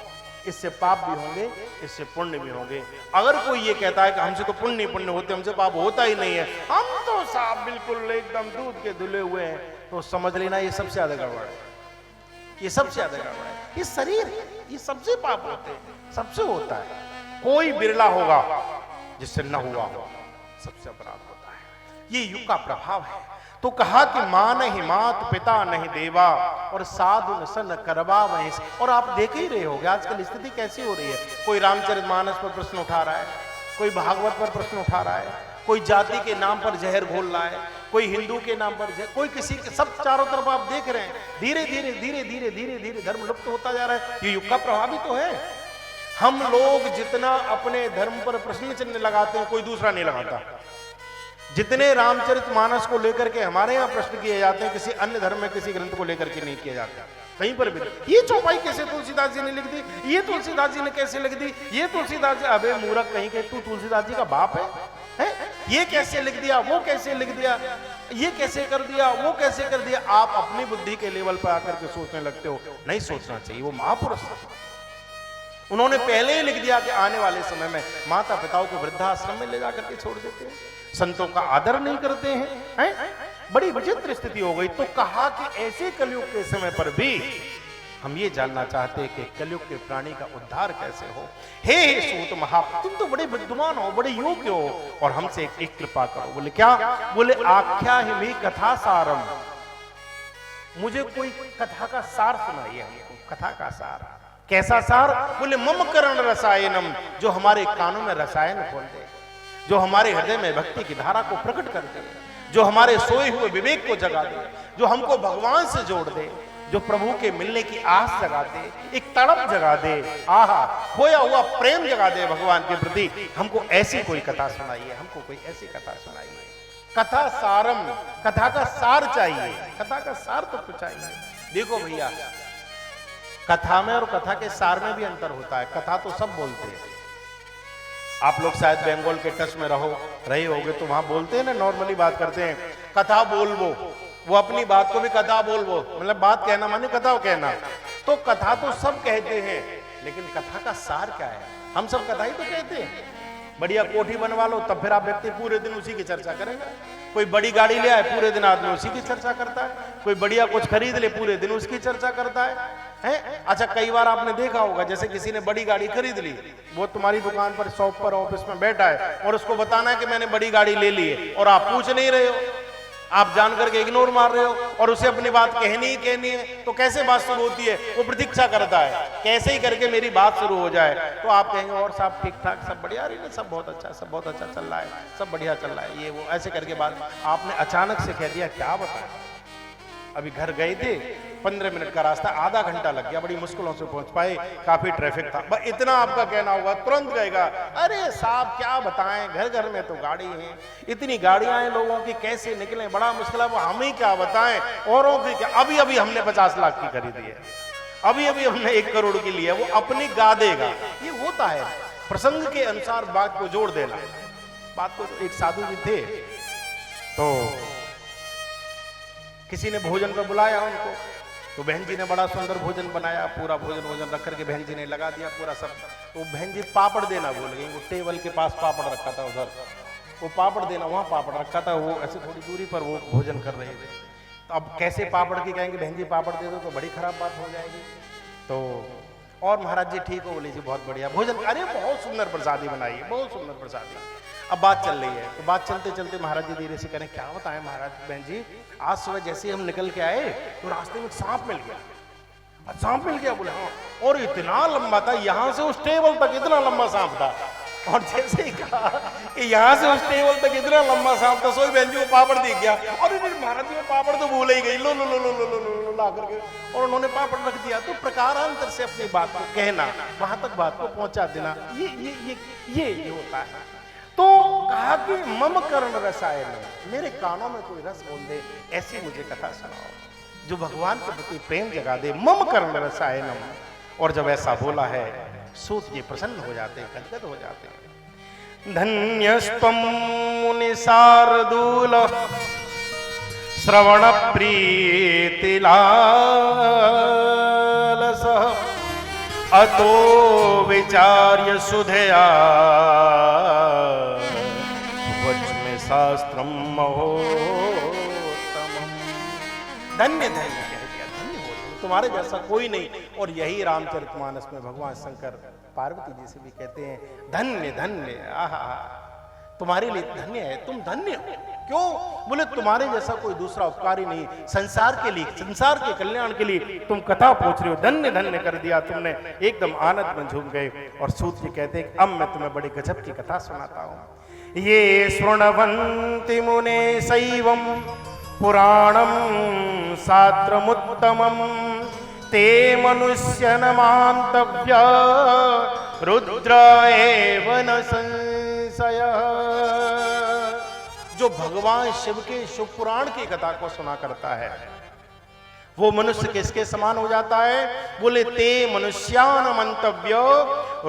इससे पाप भी होंगे, इससे पुण्य भी होंगे। अगर कोई ये कहता है कि हमसे तो पुण्य पुण्य होते, हमसे पाप होता ही नहीं है, हम तो साफ बिल्कुल एकदम दूध के धुले हुए हैं, तो समझ लेना ये सबसे ज्यादा गड़बड़ है, ये सबसे ज्यादा गड़बड़ है। ये शरीर है, ये सबसे पाप होते हैं, सबसे होता है। कोई बिरला होगा जिससे न हुआ हो, सबसे अपराध होता है। ये युग का प्रभाव है। तो कहा कि मां नहीं मात पिता नहीं देवा, और साधु सन करवा वहीं। और आप देख ही रहे होगे आजकल स्थिति कैसी हो रही है। कोई रामचरितमानस पर प्रश्न उठा रहा है, कोई भागवत पर प्रश्न उठा रहा है, कोई जाति के नाम पर जहर घोल रहा है, कोई हिंदू के नाम पर जहर, कोई किसी के, सब चारों तरफ आप देख रहे हैं। धीरे धीरे धीरे धीरे धीरे धीरे धर्म लुप्त होता जा रहा है। ये युग का प्रभाव ही तो है। हम लोग जितना अपने धर्म पर प्रश्न चिन्ह लगाते हैं, कोई दूसरा नहीं लगाता। जितने रामचरितमानस को लेकर के हमारे यहाँ प्रश्न किए जाते हैं, किसी अन्य धर्म में किसी ग्रंथ को लेकर के नहीं किए जाते कहीं पर भी। ये चौपाई कैसे तुलसीदास जी ने लिख दी, ये तुलसीदास जी ने कैसे लिख दी, ये तुलसीदास जी, अबे मूर्ख कहीं के, तू तुलसीदास जी का बाप है? ये कैसे लिख दिया, वो कैसे लिख दिया, ये कैसे कर दिया, वो कैसे कर दिया। आप अपनी बुद्धि के लेवल पर आकर के सोचने लगते हो। नहीं सोचना चाहिए। वो महापुरुष, उन्होंने पहले ही लिख दिया कि आने वाले समय में माता पिताओं को वृद्धाश्रम में ले जाकर के छोड़ देते हैं, संतों का आदर नहीं करते हैं, बड़ी विचित्र स्थिति हो गई। तो कहा कि ऐसे कलयुग के समय पर भी हम ये जानना चाहते हैं कि कलयुग के प्राणी का उद्धार कैसे हो। हे सूत महा, तुम तो बड़े विद्वान हो, बड़े योग्य हो, और हमसे एक कृपा करो। बोले क्या? बोले आख्या ही कथा सारम, मुझे कोई कथा का सार सुनाइए हमको। कथा का सार कैसा सार? बोले मम करण रसायनम, जो हमारे कानों में रसायन खोल दे, जो हमारे हृदय में भक्ति की धारा को प्रकट कर दे, जो हमारे सोए हुए विवेक को जगा दे, जो हमको भगवान से जोड़ दे, जो प्रभु के मिलने की आस जगा दे, एक तड़प जगा दे, आहा, खोया हुआ प्रेम जगा दे भगवान के प्रति। हमको ऐसी कोई कथा सुनाइए, हमको कोई ऐसी कथा सुनाइए। कथा सारम, कथा का सार चाहिए, कथा का सार तो कुछ चाहिए। देखो भैया, कथा में और कथा के सार में भी अंतर होता है। कथा तो सब बोलते हैं। आप लोग शायद बंगाल के टच में रहे होगे, तो वहां बोलते हैं ना, नॉर्मली बात करते हैं, कथा बोलबो। वो अपनी बात को भी कथा बोलबो, मतलब बात कहना माने कथा कहना। तो कथा तो सब कहते हैं, लेकिन कथा का सार क्या है? हम सब कथा ही तो कहते हैं। बढ़िया कोठी बनवा लो, तब फिर आप व्यक्ति पूरे दिन उसी की चर्चा करेगा। कोई बड़ी गाड़ी ले आए, पूरे दिन आदमी उसी की चर्चा करता है। कोई बढ़िया कुछ खरीद ले, पूरे दिन उसकी चर्चा करता है। है। अच्छा, कई बार आपने देखा होगा, जैसे किसी ने बड़ी गाड़ी खरीद ली, वो तुम्हारी दुकान पर, शॉप पर, ऑफिस में बैठा है और उसको बताना है कि मैंने बड़ी गाड़ी ले ली है, और आप पूछ नहीं रहे हो, आप जान करके इग्नोर मार रहे हो, और उसे अपनी बात कहनी ही कहनी है। तो कैसे बात शुरू होती है? वो प्रतीक्षा करता है कैसे ही करके मेरी बात शुरू हो जाए। तो आप कहेंगे और साहब ठीक ठाक, सब बढ़िया, अरे नहीं सब बहुत अच्छा, सब बहुत अच्छा चल रहा है, सब बढ़िया चल रहा है, ये वो ऐसे करके बात। आपने अचानक से कह दिया, क्या बताएं, अभी घर गए थे, 15 मिनट का रास्ता, आधा घंटा लग गया, बड़ी मुश्किलों से पहुंच पाए, काफी ट्रैफिक था, बस इतना आपका कहना होगा। तुरंत कहेगा, अरे साहब क्या बताएं, घर घर में तो गाड़ी है, इतनी गाड़ियां हैं लोगों की, कैसे निकलें, बड़ा मुश्किल है, वो हम ही क्या बताएं, औरों की क्या। अभी अभी हमने 50 लाख की खरीदी है, अभी अभी हमने 1 करोड़ की ली है, वो अपनी गा देगा। ये होता है, प्रसंग के अनुसार बात को जोड़ देना। बात को, एक साधु जी थे, तो किसी ने भोजन पर बुलाया उनको, तो बहन जी ने बड़ा सुंदर भोजन बनाया, पूरा भोजन रख करके बहन जी ने लगा दिया पूरा सब। तो बहन जी पापड़ देना भूल गई, वो टेबल के पास पापड़ रखा था, उधर वो पापड़ देना, वहाँ पापड़ रखा था, वो ऐसे थोड़ी दूरी पर वो भोजन कर रहे थे। तो अब कैसे पापड़ की कहेंगे, बहन जी पापड़ दे दो, तो बड़ी खराब बात हो जाएगी। तो और महाराज जी ठीक हो, बोले जी बहुत बढ़िया भोजन, अरे बहुत सुंदर प्रसादी बनाई है, बहुत सुंदर प्रसादी। अब बात चल रही है, तो बात चलते चलते महाराज जी धीरे से करें, क्या बताएं महाराज, बहन जी आज सुबह जैसे हम निकल के आए तो रास्ते में सांप मिल गया। सांप मिल गया? बोले हाँ, और इतना लंबा था, यहां से उस टेबल तक इतना लंबा सांप था। और जैसे ही कहा कि यहां से उस टेबल तक इतना लंबा सांप था, सोई बहन जी को पापड़ दिख गया। और महाराज जी को पापड़ तो भूल ही गई, लो लो लो लो लो लो लो ला करके, और उन्होंने पापड़ रख दिया। तो प्रकारांतर से अपनी बात को कहना, वहां तक बात को पहुंचा देना, ये होता है। तो कहा कि मम कर्ण रसायन, मेरे कानों में कोई रस बोल दे, ऐसी मुझे कथा सुनाओ जो भगवान के प्रति प्रेम जगा दे। मम कर्ण रसायनम। और जब ऐसा बोला है, सूत जी प्रसन्न हो जाते हैं, गदगद हो जाते हैं। धन्यस्त्वं मुनि शार्दूल श्रवण प्रीति लालसः, अतो विचार्य सुधया वच्मि शास्त्रम महोत्तमम्। धन्य धन्य कह दिया, धन्य हो तुम्हारे जैसा कोई नहीं। और यही रामचरितमानस में भगवान शंकर पार्वती जी से भी कहते हैं, धन्य धन्य, आहा तुम्हारे लिए धन्य है, तुम धन्य हो। क्यों? बोले तुम्हारे जैसा कोई दूसरा उपकारी नहीं, संसार के लिए, संसार के कल्याण के लिए तुम कथा पूछ रहे हो, धन्य धन्य कर दिया तुमने, एकदम आनंद में झूम गए। और सूत जी कहते हैं, अब मैं तुम्हें बड़ी गजब की कथा सुनाता हूं। ये शृण्वन्ति मुने शैवम पुराणम शास्त्रमुत्तमम, ते मनुष्य न मान्तव्य रुद्र एव न संशय। जो भगवान शिव के शिव पुराण की कथा को सुना करता है, वो मनुष्य किसके समान हो जाता है? बोले ते मनुष्यान मंतव्य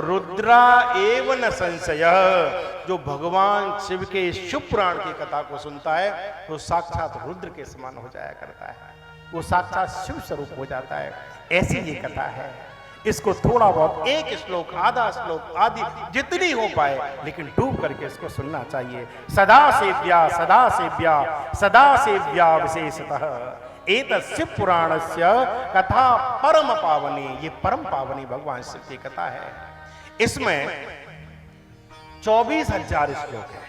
रुद्रा एव न संशय। जो भगवान शिव के शिव पुराण की कथा को सुनता है, वो साक्षात रुद्र के समान हो जाया करता है, वो साक्षात शिव स्वरूप हो जाता है। ऐसी ये कथा है। इसको थोड़ा बहुत, एक श्लोक, आधा श्लोक, आदि जितनी हो पाए, लेकिन डूब करके इसको सुनना चाहिए। सदा सेव्या सदा सेव्या सदा सेव्या विशेषतः एतत् शिव पुराणस्य कथा परम पावनी। ये परम पावनी भगवान शिव की कथा है। इसमें 24,000 श्लोक है।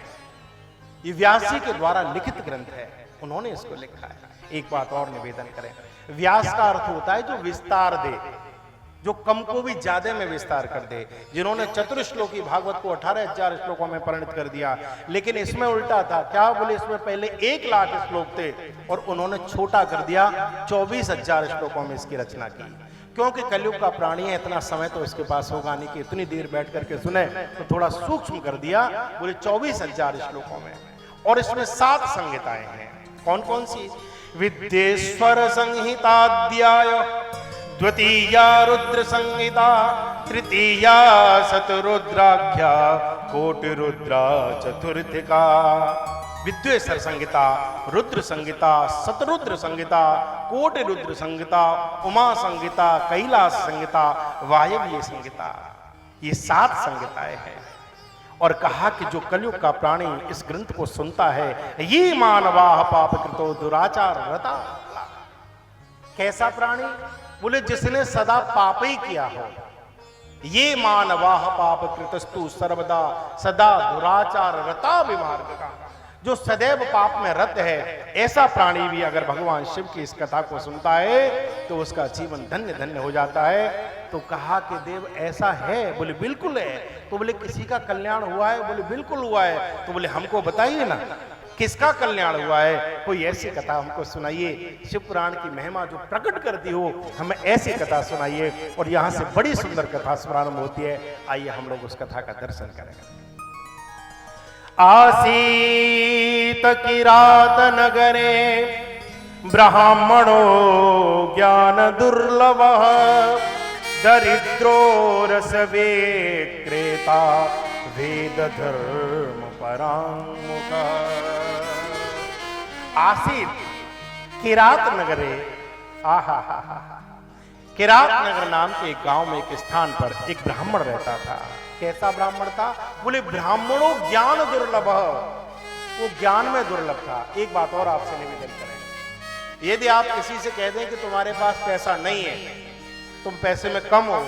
ये व्यास जी के द्वारा लिखित ग्रंथ है, उन्होंने इसको लिखा है। एक बात और निवेदन करें, व्यास का अर्थ होता है जो विस्तार दे, जो कम को भी ज्यादा में विस्तार कर दे। जिन्होंने चतुर्श्लोकी भागवत को 18,000 श्लोकों में परिणत कर दिया, लेकिन इसमें उल्टा था। क्या बोले? इसमें पहले 1 लाख श्लोक थे और उन्होंने छोटा कर दिया, 24,000 श्लोकों में इसकी रचना की। क्योंकि कलयुग का प्राणी है, इतना समय तो इसके पास होगा नहीं कि इतनी देर बैठ करके सुने, तो थोड़ा सूक्ष्म कर दिया, बोले 24,000 श्लोकों में। और इसमें 7 संहिताएं हैं। कौन कौन सी? विद्येश्वर संहिताध्याय, द्वितीया रुद्र संहिता, तृतीया शतरुद्राख्या, कोटि रुद्रा चतुर्थिका। विद्वेश्वर संहिता, रुद्र संहिता, शतरुद्र संहिता, कोटि रुद्र संहिता, उमा संहिता, कैलाश संहिता, वायव्य संहिता। ये 7 संहिताएं हैं। और कहा कि जो कलयुग का प्राणी इस ग्रंथ को सुनता है, ये मानवा पाप कृतो दुराचार व्रता। कैसा प्राणी? बोले जिसने सदा पाप ही किया हो, ये मानवाह पाप कृतस्तु सर्वदा सदा दुराचार रता विमार्ग का, जो सदैव पाप में रत है, ऐसा प्राणी भी अगर भगवान शिव की इस कथा को सुनता है तो उसका जीवन धन्य धन्य हो जाता है। तो कहा कि देव ऐसा है? बोले बिल्कुल है। तो बोले किसी का कल्याण हुआ है? बोले बिल्कुल हुआ है। तो बोले हमको बताइए ना किसका कल्याण हुआ है, कोई ऐसी कथा हमको सुनाइए, शिव पुराण की महिमा जो प्रकट करती हो, हमें ऐसी कथा सुनाइए। और यहां से बड़ी सुंदर कथा प्रारंभ होती है। आइए हम लोग उस कथा का दर्शन करेंगे। आसीत की रात नगरे ब्राह्मणो ज्ञान दुर्लभ, दरिद्रो रस विक्रेता वेद धर्म परांमुख। आसीत किरात नगरे, आहा हा हा, किरात नगर नाम के एक गांव में एक स्थान पर एक ब्राह्मण रहता था। कैसा ब्राह्मण था? बोले ब्राह्मणों ज्ञान दुर्लभ, वो ज्ञान में दुर्लभ था। एक बात और आपसे निवेदन करें, यदि आप किसी से कह दें कि तुम्हारे पास पैसा नहीं है, तुम पैसे में कम हो,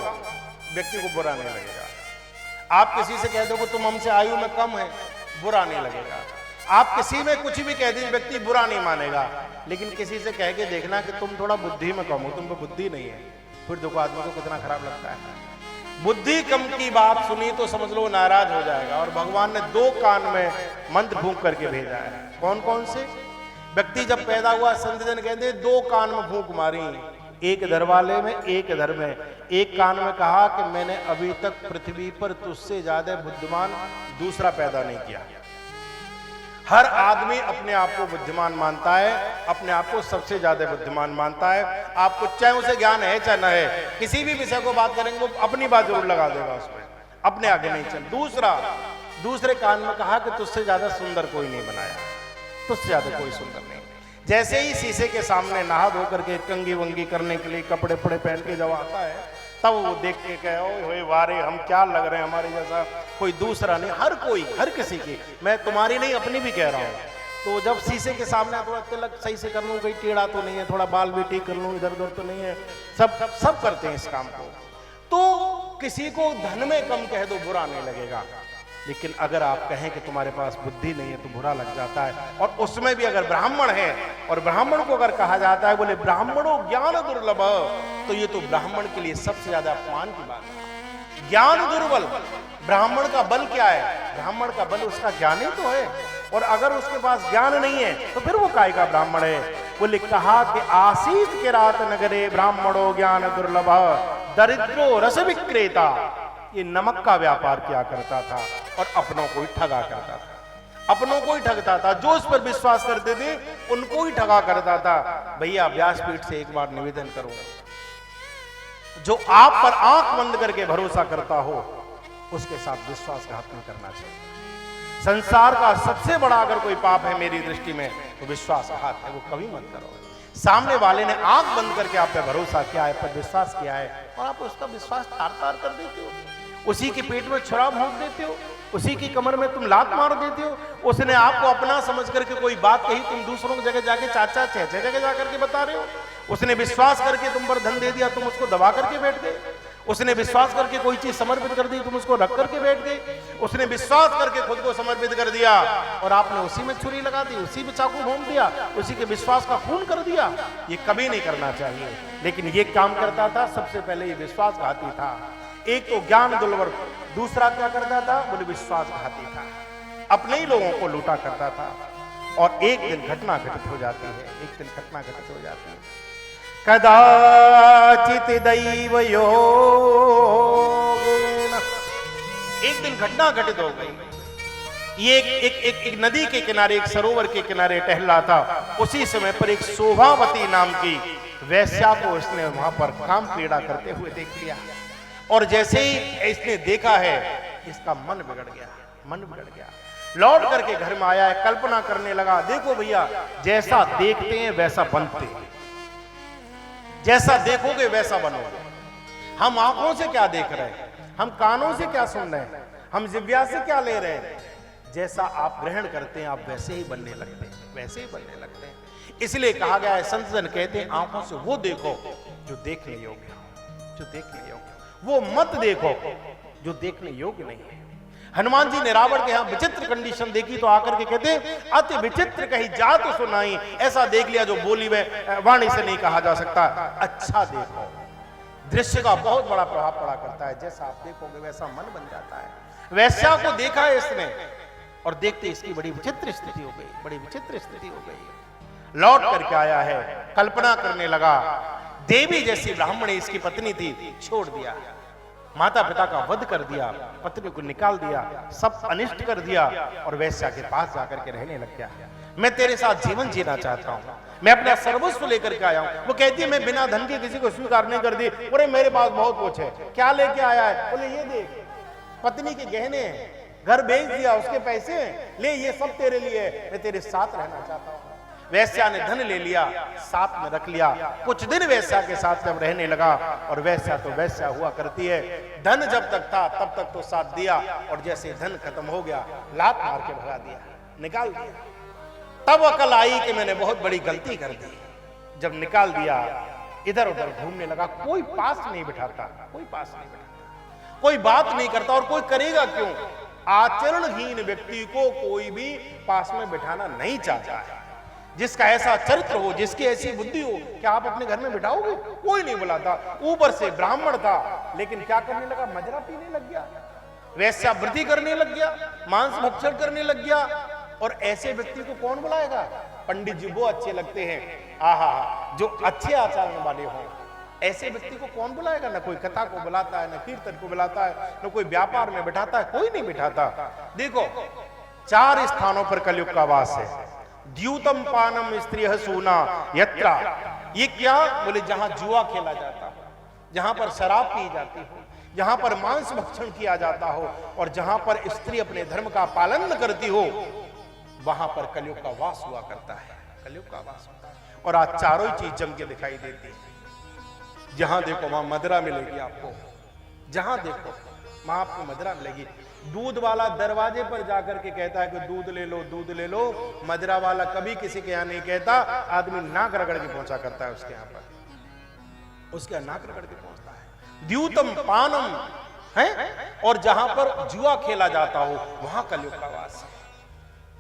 व्यक्ति को बुरा नहीं लगेगा। आप किसी से कह दो कि तुम हमसे आयु में कम है, बुरा नहीं लगेगा। आप किसी में कुछ भी कह दें, व्यक्ति बुरा नहीं मानेगा। लेकिन किसी से कह के देखना कि तुम थोड़ा बुद्धि में कम हो, तुम पे बुद्धि नहीं है, फिर देखो आदमी को कितना खराब लगता है। बुद्धि कम की बात सुनी तो समझ लो नाराज हो जाएगा। और भगवान ने 2 कान में मंत्र फूंक करके भेजा है। कौन कौन से? व्यक्ति जब पैदा हुआ, संत जन कहते हैं 2 कान में फूंक मारी, एक इधर वाले में एक इधर में। एक कान में कहा कि मैंने अभी तक पृथ्वी पर तुझसे ज्यादा बुद्धिमान दूसरा पैदा नहीं किया। हर आदमी अपने आप को बुद्धिमान मानता है, अपने आप को सबसे ज्यादा बुद्धिमान मानता है। आपको चाहे उसे ज्ञान है चाहे न है, किसी भी विषय को बात करेंगे वो अपनी बात जरूर लगा देगा उसमें, अपने आगे नहीं चल। दूसरे कान में कहा कि तुझसे ज्यादा सुंदर कोई नहीं बनाया, तुझसे ज्यादा कोई सुंदर नहीं। जैसे ही शीशे के सामने नहा धो करके कंगी वंगी करने के लिए कपड़े पड़े पहन के जब आता है, तब वो देख के कहे ओए वारे हम क्या लग रहे हैं, हमारे जैसा कोई दूसरा नहीं। हर कोई, हर किसी की, मैं तुम्हारी नहीं अपनी भी कह रहा हूँ। तो जब शीशे के सामने थोड़ा तिलक सही से कर लूँ, कहीं टेढ़ा तो नहीं है, थोड़ा बाल भी ठीक कर लूँ, इधर उधर तो नहीं है, सब करते हैं इस काम को। तो किसी को धन में कम कह दो, बुरा नहीं लगेगा। लेकिन अगर आप कहें कि तुम्हारे पास बुद्धि नहीं है तो बुरा लग जाता है। और उसमें भी अगर ब्राह्मण है, और ब्राह्मण को अगर कहा जाता है बोले ब्राह्मणों ज्ञान दुर्लभ, तो ये तो ब्राह्मण के लिए सबसे ज्यादा अपमान की बात है। ज्ञान दुर्बल, ब्राह्मण का बल क्या है? ब्राह्मण का बल उसका ज्ञान ही तो है। और अगर उसके पास ज्ञान नहीं है तो फिर वो काय का ब्राह्मण है? बोले कहा कि आसीत के रात नगरे ब्राह्मणों ज्ञान दुर्लभ, दरिद्रो रस विक्रेता, ये नमक का व्यापार किया करता था और अपनों को ही ठगा करता था। अपनों को ही ठगता था, जो उस पर विश्वास करते थे उनको ही ठगा करता था। भैया व्यासपीठ से एक बार निवेदन करूंगा, जो आप पर आंख बंद करके भरोसा करता हो उसके साथ विश्वासघात नहीं करना चाहिए। संसार का सबसे बड़ा अगर कोई पाप है मेरी दृष्टि में तो विश्वासघात है, वो कभी मत करो। सामने वाले ने आंख बंद करके आप पे भरोसा किया है, पर विश्वास किया है, और आप उसका विश्वास तार तार कर देते हो, उसी के पेट में छुरा भोंक देते हो, उसी की कमर में तुम लात मार देते हो। उसने आपको अपना समझ करके कोई बात कही, तुम दूसरों की जगह जाके 4-4 6-6 जगह जाकर के बता रहे हो। उसने विश्वास करके तुम पर धन दे दिया, तुम उसको दबा करके बैठ गए। उसने विश्वास करके कोई चीज समर्पित कर दी, तुम उसको रख करके बैठ गए। उसने विश्वास करके खुद को समर्पित कर दिया और आपने उसी में छुरी लगा दी, उसी में चाकू भोंक दिया, उसी के विश्वास का खून कर दिया। ये कभी नहीं करना चाहिए। लेकिन ये काम करता था, सबसे पहले ये विश्वासघाती था। एक तो ज्ञान दुर्लभ, दूसरा क्या करता था? बोले विश्वासघाती था, अपने ही लोगों को लूटा करता था। और एक दिन घटना घटित हो जाती है, एक दिन घटना घटित हो जाती है। कदाचित दैव योगेन, एक दिन घटना घटित हो गई। ये एक नदी के किनारे, एक सरोवर के किनारे टहल रहा था। उसी समय पर एक शोभावती नाम की वैश्या को इसने वहां पर काम पीड़ा करते हुए देख लिया। और जैसे ही इसने देखा है, इसका मन बिगड़ गया, मन बिगड़ गया। लौट करके घर में आया है, कल्पना करने लगा, देखो भैया जैसा देखते हैं वैसा बनते हैं, जैसा देखोगे वैसा बनोगे। हम आंखों से क्या देख रहे हैं, हम कानों से क्या सुन रहे हैं, हम जिह्वा से क्या ले रहे हैं, जैसा आप ग्रहण करते हैं आप वैसे ही बनने लगते हैं, वैसे ही बनने लगते हैं। इसलिए कहा गया है, संत जन कहते हैं आंखों से वो देखो जो देखने योग्य हो, जो देखने योग्य हो। वो मत देखो जो देखने योग्य नहीं है। हनुमान जी ने रावण के यहां विचित्र कंडीशन देखी तो आकर के कहते अति विचित्र कही जात सुनाई, ऐसा देख लिया जो बोली में वाणी से नहीं कहा जा सकता। अच्छा देखो, दृश्य का बहुत बड़ा प्रभाव पड़ा करता है। जैसा आप देखोगे वैसा मन बन जाता है। वैश्या को देखा है इसने और देखते इसकी बड़ी विचित्र स्थिति हो गई, बड़ी विचित्र स्थिति हो गई। लौट करके आया है, कल्पना करने लगा देवी जैसी ब्राह्मणी इसकी पत्नी थी, छोड़ दिया, माता पिता का वध कर दिया, पत्नी को निकाल दिया, सब अनिष्ट कर दिया और वैश्या के पास जाकर के रहने लग गया। मैं तेरे साथ जीवन जीना चाहता हूं, मैं अपना सर्वस्व लेकर के आया हूं। वो कहती है मैं बिना धन के किसी को स्वीकार नहीं कर दी। बोले मेरे पास बहुत कुछ है। क्या लेके आया है? बोले ये देख, पत्नी के गहने हैं, घर बेच दिया, उसके पैसे हैं, ले ये सब तेरे लिए, मैं तेरे साथ रहना चाहता हूं। वैश्या ने धन ले लिया, साथ में रख लिया। कुछ दिन वैश्या के साथ जब रहने लगा, और वैश्या तो वैश्या हुआ करती है, धन जब तक था तब तक तो साथ दिया, और जैसे धन खत्म हो गया लात मार के भगा दिया, निकाल दिया। तब अकल आई कि मैंने बहुत बड़ी गलती कर दी। जब निकाल दिया इधर उधर घूमने लगा, कोई पास नहीं बिठाता, कोई पास नहीं बिठाता, कोई बात नहीं करता, और कोई करेगा क्यों? आचरणहीन व्यक्ति को कोई भी पास में बिठाना नहीं चाहता है। जिसका ऐसा चरित्र हो, जिसकी ऐसी बुद्धि हो, क्या आप अपने घर में बिठाओगे? कोई नहीं बुलाता। ऊपर से ब्राह्मण था, लेकिन क्या करने लगा? मजरा पीने लग गया, वैश्यावृत्ति करने लग गया, मांस भक्षण करने लग गया। और ऐसे व्यक्ति को कौन बुलाएगा? पंडित जी वो अच्छे लगते हैं, आहा, जो अच्छे आचरण वाले हों, ऐसे व्यक्ति को कौन बुलाएगा? ना कोई कथा को बुलाता है, ना कीर्तन को बुलाता है, ना कोई व्यापार में बिठाता है, कोई नहीं बिठाता। देखो 4 स्थानों पर कलयुग का वास है। द्यूतम पानम स्त्रियः सूना यत्रा, ये क्या? बोले जहां जुआ खेला जाता हो, जहां पर शराब पी जाती हो, जहां पर मांस भक्षण किया जाता हो, और जहां पर स्त्री अपने धर्म का पालन न करती हो, वहां पर कलयुग का वास हुआ करता है, कलयुग का वास होता है। और आज चारों ही चीज जम के दिखाई देती है। जहां देखो वहां मदिरा मिलेगी आपको, जहां देखो वहां आपको मदिरा मिलेगी। दूध वाला दरवाजे पर जाकर के कहता है कि दूध ले लो, दूध ले लो। मदिरा वाला कभी किसी के यहाँ नहीं कहता, आदमी नाक रगड़ के पहुंचा करता है उसके यहाँ पर, उसके यहाँ नाक रगड़ के पहुंचता है। द्यूतम पानम है, और जहां पर जुआ खेला जाता हो वहां कलयुग का वास है।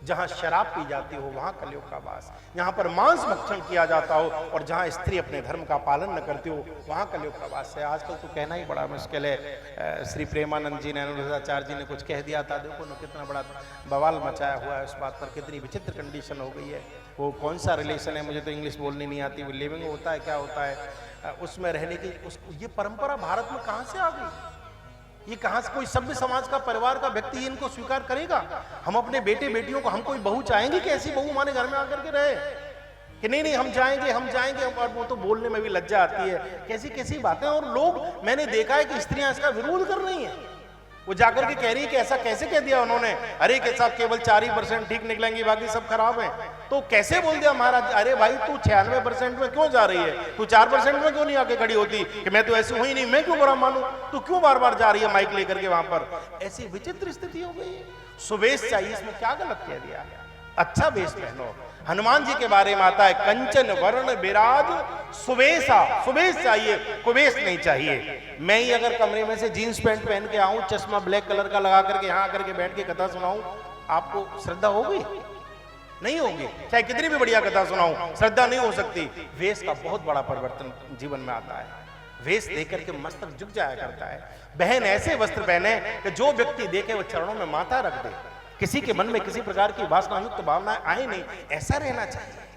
जहां शराब पी जाती हो वहां कलयुग का वास, जहां पर मांस भक्षण किया जाता हो, और जहां स्त्री अपने धर्म का पालन न करती हो वहां कलयुग का वास है। आजकल तो कहना ही बड़ा मुश्किल है। श्री प्रेमानंद जी ने, अनुराधाचार्य जी ने कुछ कह दिया था, देखो ना कितना बड़ा बवाल मचाया हुआ है उस बात पर, कितनी विचित्र कंडीशन हो गई है। वो कौन सा रिलेशन है, मुझे तो इंग्लिश बोलनी नहीं आती, वो लिविंग होता है, क्या होता है, उसमें रहने की ये परंपरा भारत में कहां से आ गई? ये कहां से? कोई सभ्य समाज का, परिवार का व्यक्ति इनको स्वीकार करेगा? हम अपने बेटे बेटियों को, हम कोई बहू चाहेंगे कि ऐसी बहू हमारे घर में आकर के रहे कि नहीं नहीं हम जाएंगे, हम जाएंगे? और वो तो बोलने में भी लज्जा आती है, कैसी कैसी बातें। और लोग, मैंने देखा है कि स्त्रियां इसका विरोध कर रही हैं। वो जाकर के कह रही है कि ऐसा कैसे कह दिया उन्होंने, अरे के साथ केवल 4% ठीक निकलेंगे, बाकी सब खराब है। तो कैसे बोल दिया महाराज? अरे भाई तू 96% में क्यों जा रही है? तू 4% में क्यों नहीं आके खड़ी होती कि मैं तो ऐसी हुई नहीं, मैं क्यों बुरा मानूं? तू क्यों बार बार जा रही है माइक लेकर के वहां पर? ऐसी विचित्र स्थिति हो गई है। सुवेश चाहिए, इसमें क्या गलत कह दिया? अच्छा वेश पहनो। हनुमान जी के बारे में आता है, कंचन वर्ण विराज सुवेशा, सुवेश चाहिए, कुवेश नहीं चाहिए। मैं ही अगर कमरे में से जीन्स पैंट पहन के आऊं, चश्मा ब्लैक कलर का लगा करके यहां आकर के बैठ के कथा सुनाऊं, आपको श्रद्धा होगी? नहीं होगी। चाहे कितनी भी बढ़िया कथा सुनाऊं, श्रद्धा नहीं हो सकती। वेश का बहुत बड़ा परिवर्तन जीवन में आता है। वेश देकर के मस्तक झुक जाया करता है। बहन ऐसे वस्त्र पहने कि जो व्यक्ति देखे वो चरणों में माथा रख दे, किसी के मन में किसी प्रकार की वासनायुक्त भावनाएं आए नहीं, ऐसा रहना चाहिए।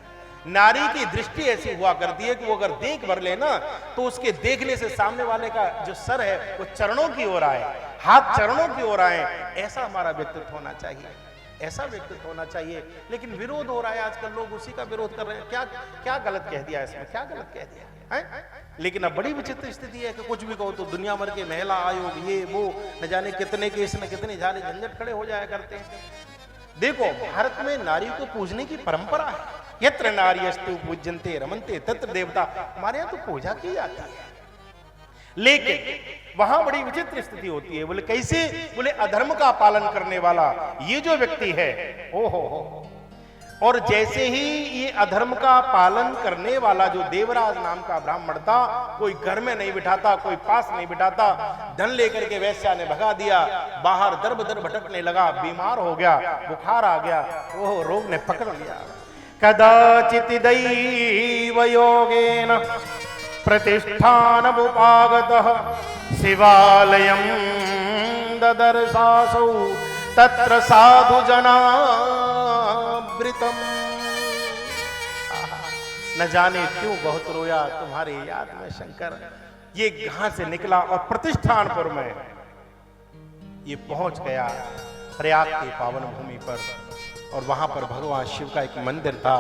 नारी की दृष्टि ऐसी हुआ करती है कि वो अगर देख भर लेना तो उसके देखने से सामने वाले का जो सर है वो चरणों की ओर आए, हाथ चरणों की ओर आए। ऐसा हमारा व्यक्तित्व होना चाहिए, ऐसा व्यक्तित्व होना चाहिए। लेकिन विरोध हो रहा है आजकल, लोग उसी का विरोध कर रहे हैं। क्या क्या गलत कह दिया इसमें? क्या गलत कह दिया है? लेकिन अब बड़ी विचित्र स्थिति है कि कुछ भी कहो तो दुनिया भर के महिला आयोग, ये वो, न जाने कितने केस में कितने झाले झंझट खड़े हो जाया करते हैं। देखो भारत में नारी को पूजने की परंपरा है। यत्र नार्यस्तु पूज्यन्ते रमन्ते तत्र देवता, हमारे यहाँ तो पूजा की जाती है। लेकिन वहां बड़ी विचित्र स्थिति होती है। बोले कैसे? बोले अधर्म का पालन करने वाला ये जो व्यक्ति है, ओ हो, और जैसे ही ये अधर्म का पालन करने वाला जो देवराज नाम का ब्राह्मण था, कोई घर में नहीं बिठाता, कोई पास नहीं बिठाता, धन लेकर के वैश्या ने भगा दिया, बाहर दर बदर भटकने लगा, बीमार हो गया, बुखार आ गया, वो रोग ने पकड़ लिया। कदाचित दैव योगेन प्रतिष्ठानमुपागतः शिवालयं ददर्शासौ तत्र साधु जनावृतम। न जाने क्यों बहुत रोया तुम्हारी याद में शंकर। ये कहां से निकला और प्रतिष्ठानपुर में ये पहुंच गया, प्रयाग की पावन भूमि पर। और वहां पर भगवान शिव का एक मंदिर था,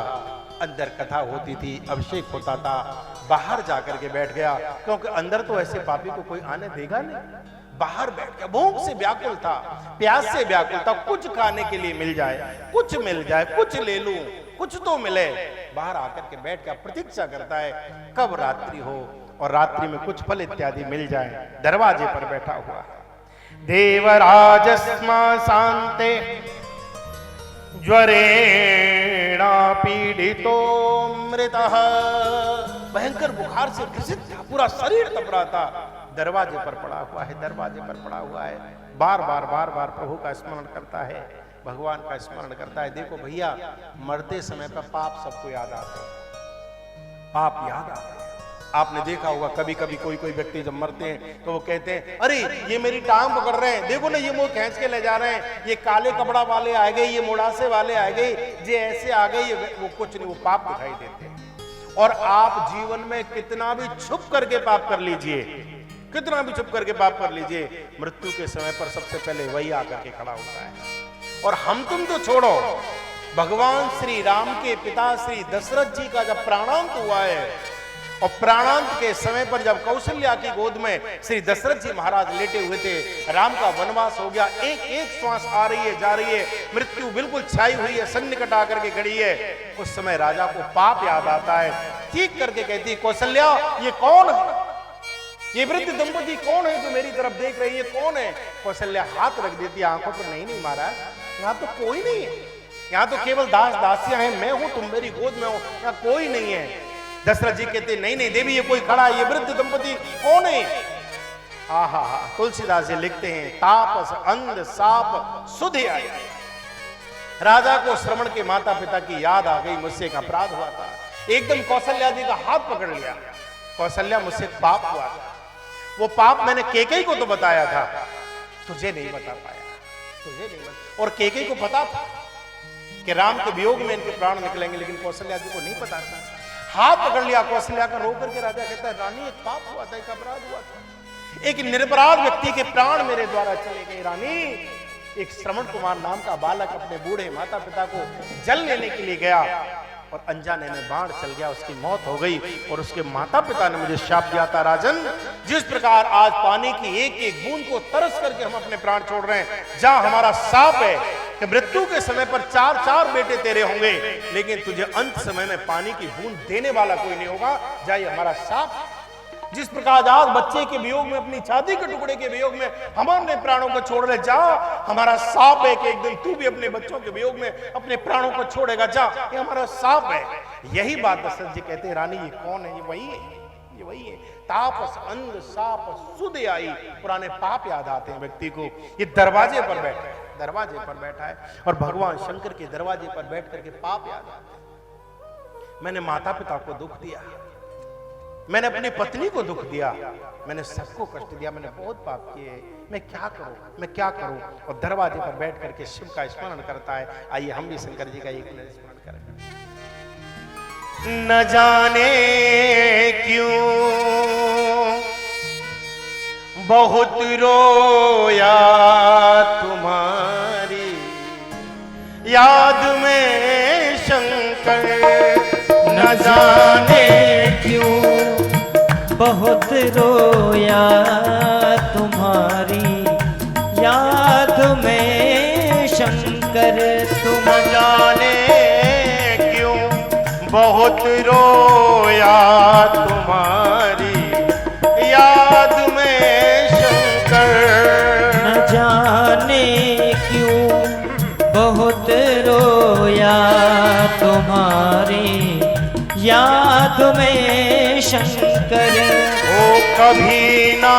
अंदर कथा होती थी, अभिषेक होता था। बाहर जाकर के बैठ गया, क्योंकि अंदर तो ऐसे पापी को कोई आने देगा नहीं। बाहर बैठ गया, भूख से व्याकुल था, प्यास से व्याकुल था, कुछ खाने के लिए मिल जाए, कुछ मिल जाए, कुछ ले लूं, कुछ तो मिले। बाहर आकर के बैठ गया, प्रतीक्षा करता है कब रात्रि हो और रात्रि में कुछ फल इत्यादि मिल जाए। दरवाजे पर बैठा हुआ है। देवराजस्मा शांते ज्वरेणा पीड़ितो मृतः। भयंकर बुखार से ग्रसित था, पूरा शरीर तप रहा था। दरवाजे पर पड़ा हुआ है, दरवाजे पर पड़ा हुआ है, बार बार प्रभु का स्मरण करता है, भगवान का स्मरण करता है। देखो भैया, मरते समय पर पाप सबको याद आते हैं, पाप याद आते हैं। आपने देखा होगा कभी कभी कोई व्यक्ति जब मरते हैं तो वो कहते हैं, अरे ये मेरी टांग पकड़ रहे हैं, देखो ना ये मुंह खींच के ले जा रहे हैं, ये काले कपड़ा वाले आ गए, ये मुड़ासे वाले आ गए, ये ऐसे आ गए, वो कुछ नहीं, वो पाप दिखाई देते हैं। और आप जीवन में कितना भी छुप करके पाप कर लीजिए, कितना भी छुप करके पाप कर लीजिए, मृत्यु के समय पर सबसे पहले वही आकर के खड़ा होता है। और हम तुम तो छोड़ो, भगवान श्री राम के पिता श्री दशरथ जी का जब प्राणांत हुआ है, और प्राणांत के समय पर जब कौशल्या की गोद में श्री दशरथ जी महाराज लेटे हुए थे, राम का वनवास हो गया, एक एक श्वास आ रही है, जा रही है, मृत्यु बिल्कुल छाई हुई है, सन्निकट आकर के खड़ी है। उस समय राजा को पाप याद आता है, चीख करके कहती है, कौशल्या ये कौन है, ये वृद्ध दंपति कौन है जो मेरी तरफ देख रही है, कौन है? कौशल्या हाथ रख देती है आंखों पर, नहीं महाराज, यहाँ तो कोई नहीं है, यहाँ तो केवल दास दासियां हैं, मैं हूं, तुम मेरी गोद में हो, यहाँ कोई नहीं है। दशरथ जी कहते, नहीं नहीं देवी, ये कोई खड़ा है, ये वृद्ध दंपति कौन है? आहा, तुलसीदास जी लिखते हैं, तापस अंध साप सुध आई। राजा को श्रवण के माता पिता की याद आ गई, मुझसे एक अपराध हुआ था, एकदम कौशल्या जी का हाथ पकड़ लिया। कौशल्या, मुझसे पाप हुआ था, वो पाप मैंने केकई को तो बताया था, तुझे नहीं बता पाया, तुझे नहीं बता। और केकई को पता था कि राम के वियोग में इनके प्राण निकलेंगे, लेकिन कौशल्या जी को नहीं पता था। हाथ पकड़ लिया कौशल्या का, रो करके राजा कहता है, रानी एक पाप हुआ था, एक अपराध हुआ था, एक निरपराध व्यक्ति के प्राण मेरे द्वारा चले गए। रानी, एक श्रवण कुमार नाम का बालक अपने बूढ़े माता पिता को जल लेने के लिए गया और अनजाने में बाण चल गया, उसकी मौत हो गई। और उसके माता पिता ने मुझे शाप दिया था, राजन, जिस प्रकार आज पानी की एक एक बूंद को तरस करके हम अपने प्राण छोड़ रहे हैं, जहां हमारा साप है कि मृत्यु के समय पर 4 बेटे तेरे होंगे, लेकिन तुझे अंत समय में पानी की बूंद देने वाला कोई नहीं होगा, जा ये हमारा साप। जिस प्रकार आज बच्चे के वियोग में, अपनी छाती के टुकड़े के वियोग में हम अपने प्राणों को छोड़ रहे, जा हमारा साप है कि एक दिन तू भी अपने बच्चों के वियोग में अपने प्राणों को छोड़ेगा, जा ये हमारा साप है। यही बात दशरथ जी कहते हैं, रानी ये कौन है? ये वही है, ये वही है, तापस अंध साप सुध आई। पुराने पाप याद आते हैं व्यक्ति को। ये दरवाजे पर बैठा है, दरवाजे पर बैठा है, और भगवान शंकर के दरवाजे पर बैठ करके पाप याद आते हैं। मैंने माता पिता को दुख दिया, मैंने अपनी पत्नी को दुख दिया, मैंने सबको कष्ट दिया, मैंने बहुत पाप किए, मैं क्या करूं, मैं क्या करूं? और दरवाजे पर बैठ करके शिव का स्मरण करता है। आइए हम भी शंकर जी का एक मिनट स्मरण करें। न जाने क्यों बहुत रोया तुम्हारी याद में शंकर, न जाने क्यों बहुत रोया तुम्हारी याद में शंकर। तुम न जाने क्यों बहुत रोया तुम्हारी याद में शंकर। न जाने क्यों बहुत रोया तुम्हारी याद में शंकर। ओ कभी ना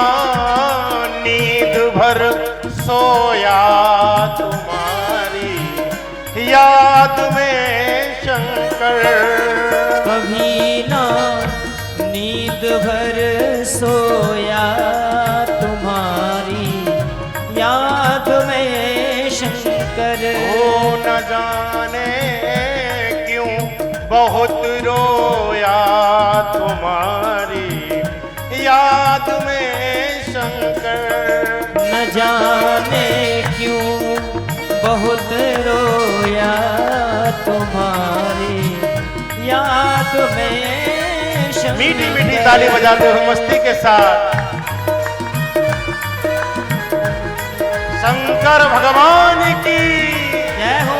नींद भर सोया तुम्हारी याद में शंकर। कभी ना नींद भर सोया तुम्हारी याद में शंकर। ओ न जाने क्यों बहुत रोया तुम्हारी याद में शंकर। न जाने क्यों बहुत रोया तुम्हारी याद में शंकर। मीठी मीठी ताली बजाते हुए मस्ती के साथ शंकर भगवान की जय हो।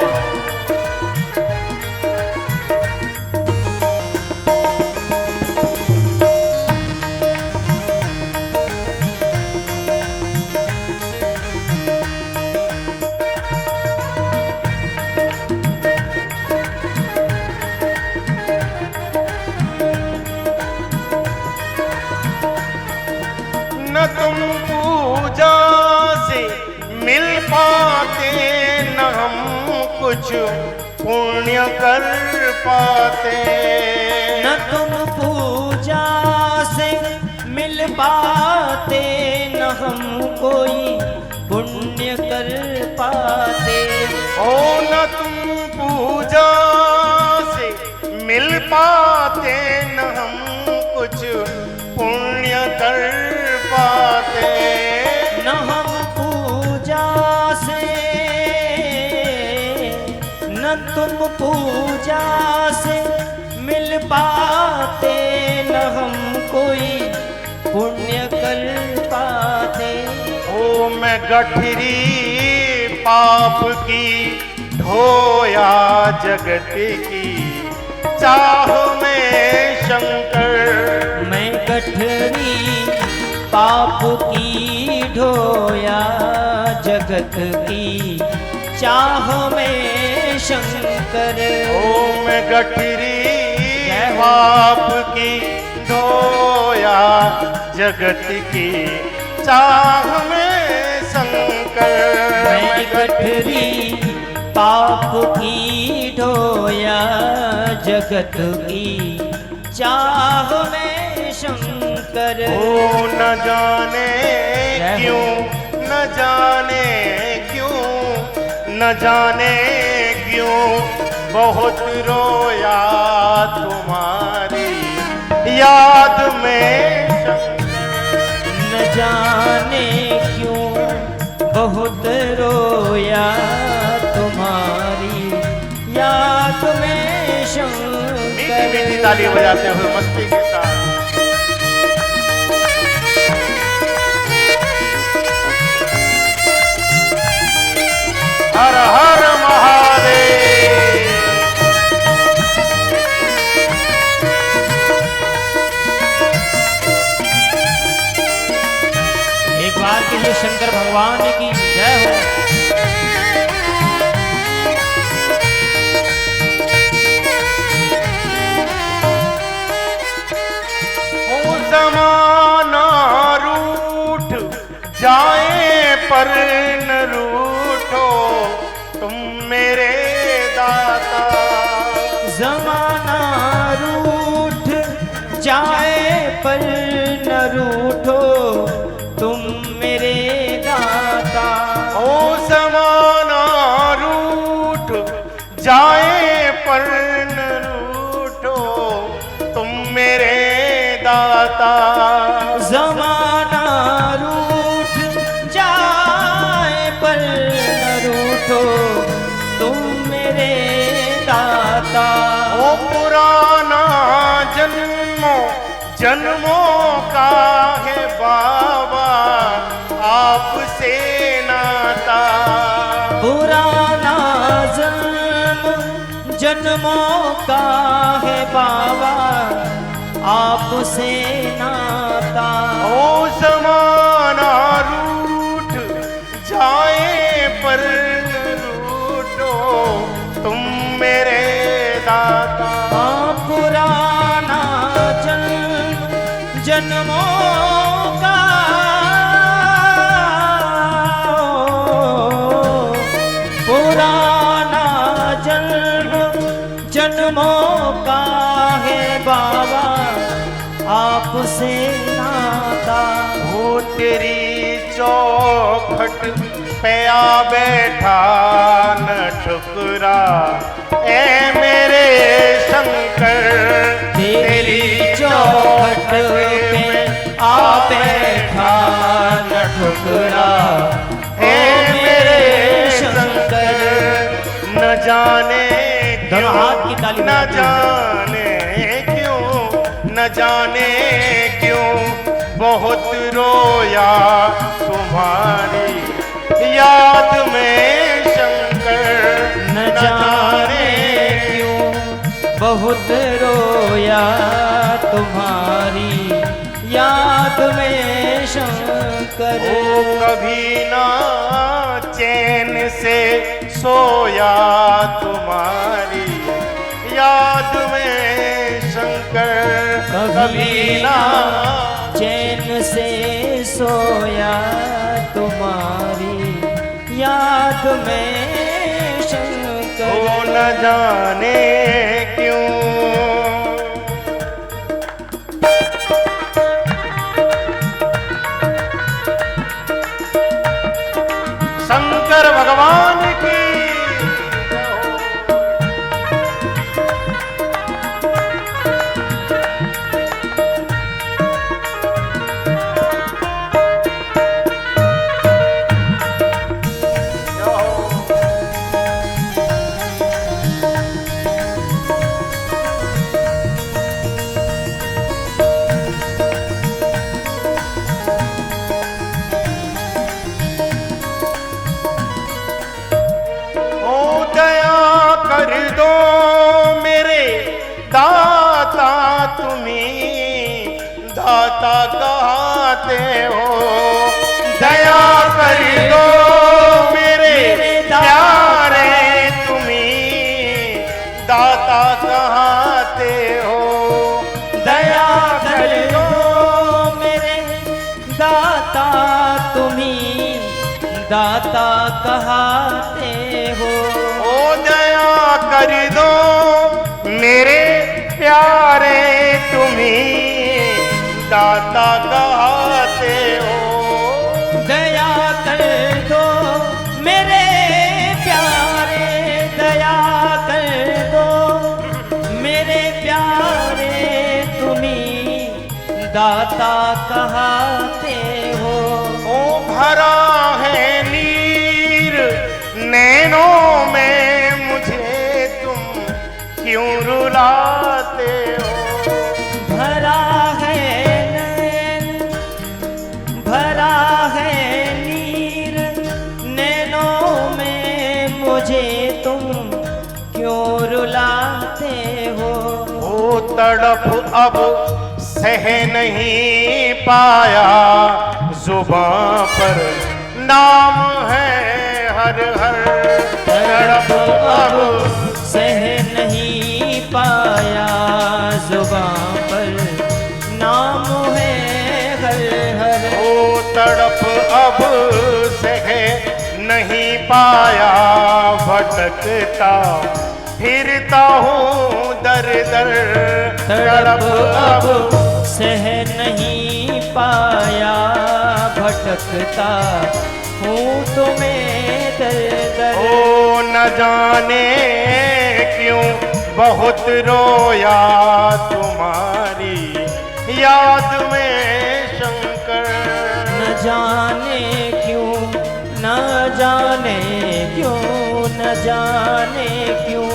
न तुम पूजा से मिल पाते न हम कुछ पुण्य कर पाते। न तुम पूजा से मिल पाते न हम कोई पुण्य कर पाते। ओ न तुम पूजा से मिल पाते न हम कुछ पुण्य कर पाते। न हम पूजा से न तुम पूजा से मिल पाते न हम कोई पुण्य कर पाते। ओ मैं गठरी पाप की ढोया जगत की चाह में शंकर। मैं गठरी पाप की ढोया जगत की चाह में शंकर। ओ मैं गठरी पाप की ढोया जगत की चाह में शंकर। मैं गठरी पाप की ढोया जगत की चाह में शंकर। ओ न जाने क्यों न जाने क्यों न जाने क्यों बहुत रोया तुम्हारी याद में शंकर। न जाने क्यों बहुत रोया तुम्हारी याद में शंकर। मीठी मीठी ताली बजाते हुए मस्ती के साथ हर हर महादेव। एक बार के लिए शंकर भगवान की जय हो। ओ ज़माना रूठ जाए पर न रूठो तुम मेरे दाता। ज़माना रूठ जाए पर न रूठो तुम मेरे दाता। ओ ज़माना रूठ जाए पर न रूठो तुम मेरे दाता। ज़माना रूठ जाए पर न रूठो तुम मेरे दाता। ओ पुराना जन्मों जन्मों का है बाबा आपसे नाता। पुराना जन्म जन्मों का है बाबा आपसे नाता। ओ ज़माना रूठ जाए पर न रूठो जन्मों का पुराना जन्म जन्मों का है बाबा आपसे नाता। वो तेरी चौखट पे आ बैठा न ठुकरा ए मेरे शंकर। तेरी चौखट पे आ बैठा न ठुकरा ए मेरे शंकर। न जाने दोनों हाथ की ताली न जाने क्यों, न जाने क्यों बहुत रोया तुम्हारी याद में शंकर। न जाने क्यों बहुत रोया तुम्हारी याद में शंकर। ओ कभी ना चैन से सोया तुम्हारी याद में शंकर। कभी ना चैन से सोया तुम्हारी याद में शंकर। ओ न जाने क्यों। शंकर भगवान की कर दो मेरे दाता तुम्ही दाता कहते हो। दया कर दो मेरे प्यारे तुम्ही दाता कहते हो। दया कर दो मेरे दाता तुम्ही दाता कहते हो। कर दो मेरे प्यारे तुम्ही दाता कहते हो। दया कर दो मेरे प्यारे दया कर दो मेरे प्यारे तुम्ही दाता कहते हो। ओ भरा है नीर नैनों में क्यों रुलाते हो। भरा है नैन भरा है नीर नैनों में मुझे तुम क्यों रुलाते हो। वो तड़प अब सह नहीं पाया जुबां पर नाम है हर हर। तड़प अब सह नहीं पाया जुबां पर नाम है हर हर। ओ तड़प अब सह नहीं पाया भटकता फिरता हूँ दर दर। तड़प अब सह नहीं पाया भटकता हूँ तुम्हें दर दर। ओ न जाने क्यों बहुत रोया तुम्हारी याद में शंकर। न जाने क्यों न जाने क्यों न जाने क्यों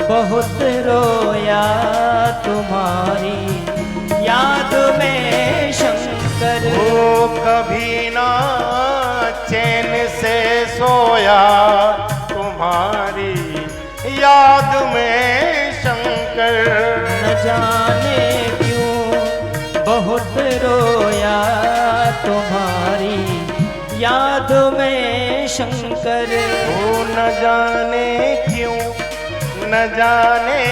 बहुत रोया तुम्हारी याद में शंकर। ओ कभी ना चैन से सोया तुम्हारी याद में शंकर। न जाने क्यों बहुत रोया तुम्हारी याद में शंकर। ओ न जाने क्यों न जाने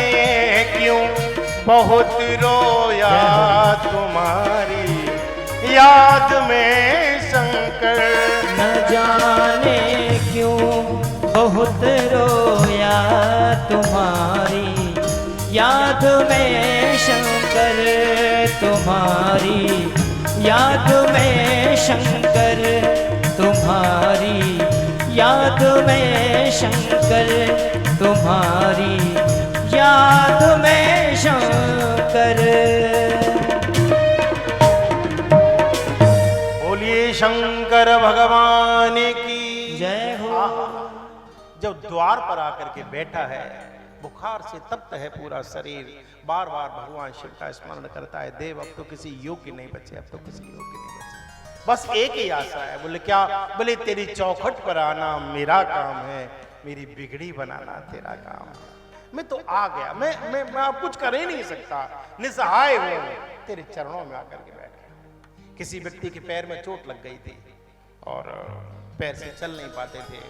क्यों बहुत रोया याद तुम्हारी याद में शंकर। न जाने क्यों बहुत रोया तुम्हारी याद में शंकर, तुम्हारी याद में शंकर, तुम्हारी याद में शंकर, तुम्हारी याद में शंकर। बोलिए शंकर भगवान की जय हो। जब द्वार पर आकर के बैठा है, बुखार से तप्त है पूरा शरीर, बार बार भगवान शिव का स्मरण करता है। देव अब तो किसी योग्य नहीं बचे, अब तो किसी योग्य नहीं बचे, बस एक ही आशा है। बोले क्या? बोले तेरी चौखट पर आना मेरा काम है, मेरी बिगड़ी बनाना तेरा काम है। मैं तो आ गया, मैं अब कुछ कर ही नहीं सकता, निसहाय हूं, तेरे चरणों में आकर के बैठ गया। किसी व्यक्ति के पैर में चोट लग गई थी और पैर से चल नहीं पाते थे।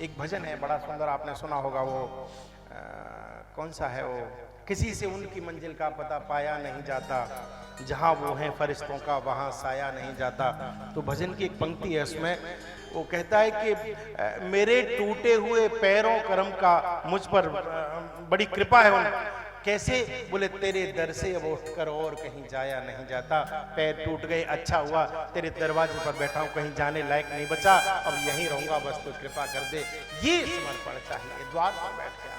एक भजन है बड़ा सुंदर, आपने सुना होगा, वो कौन सा है वो? किसी से उनकी मंजिल का पता पाया नहीं जाता, जहां वो हैं फरिश्तों का वहां साया नहीं जाता। तो भजन की एक पंक्ति है उसमें, वो कहता है कि मेरे टूटे हुए पैरों कर्म का मुझ पर बड़ी कृपा है उन। कैसे? बोले तेरे दर से अब उठकर और कहीं जाया नहीं जाता, पैर टूट गए, अच्छा हुआ तेरे दरवाजे पर बैठा हूं, कहीं जाने लायक नहीं बचा, अब यहीं रहूंगा, बस तो कृपा कर दे। ये समर्पण चाहिए। द्वार पर बैठ गया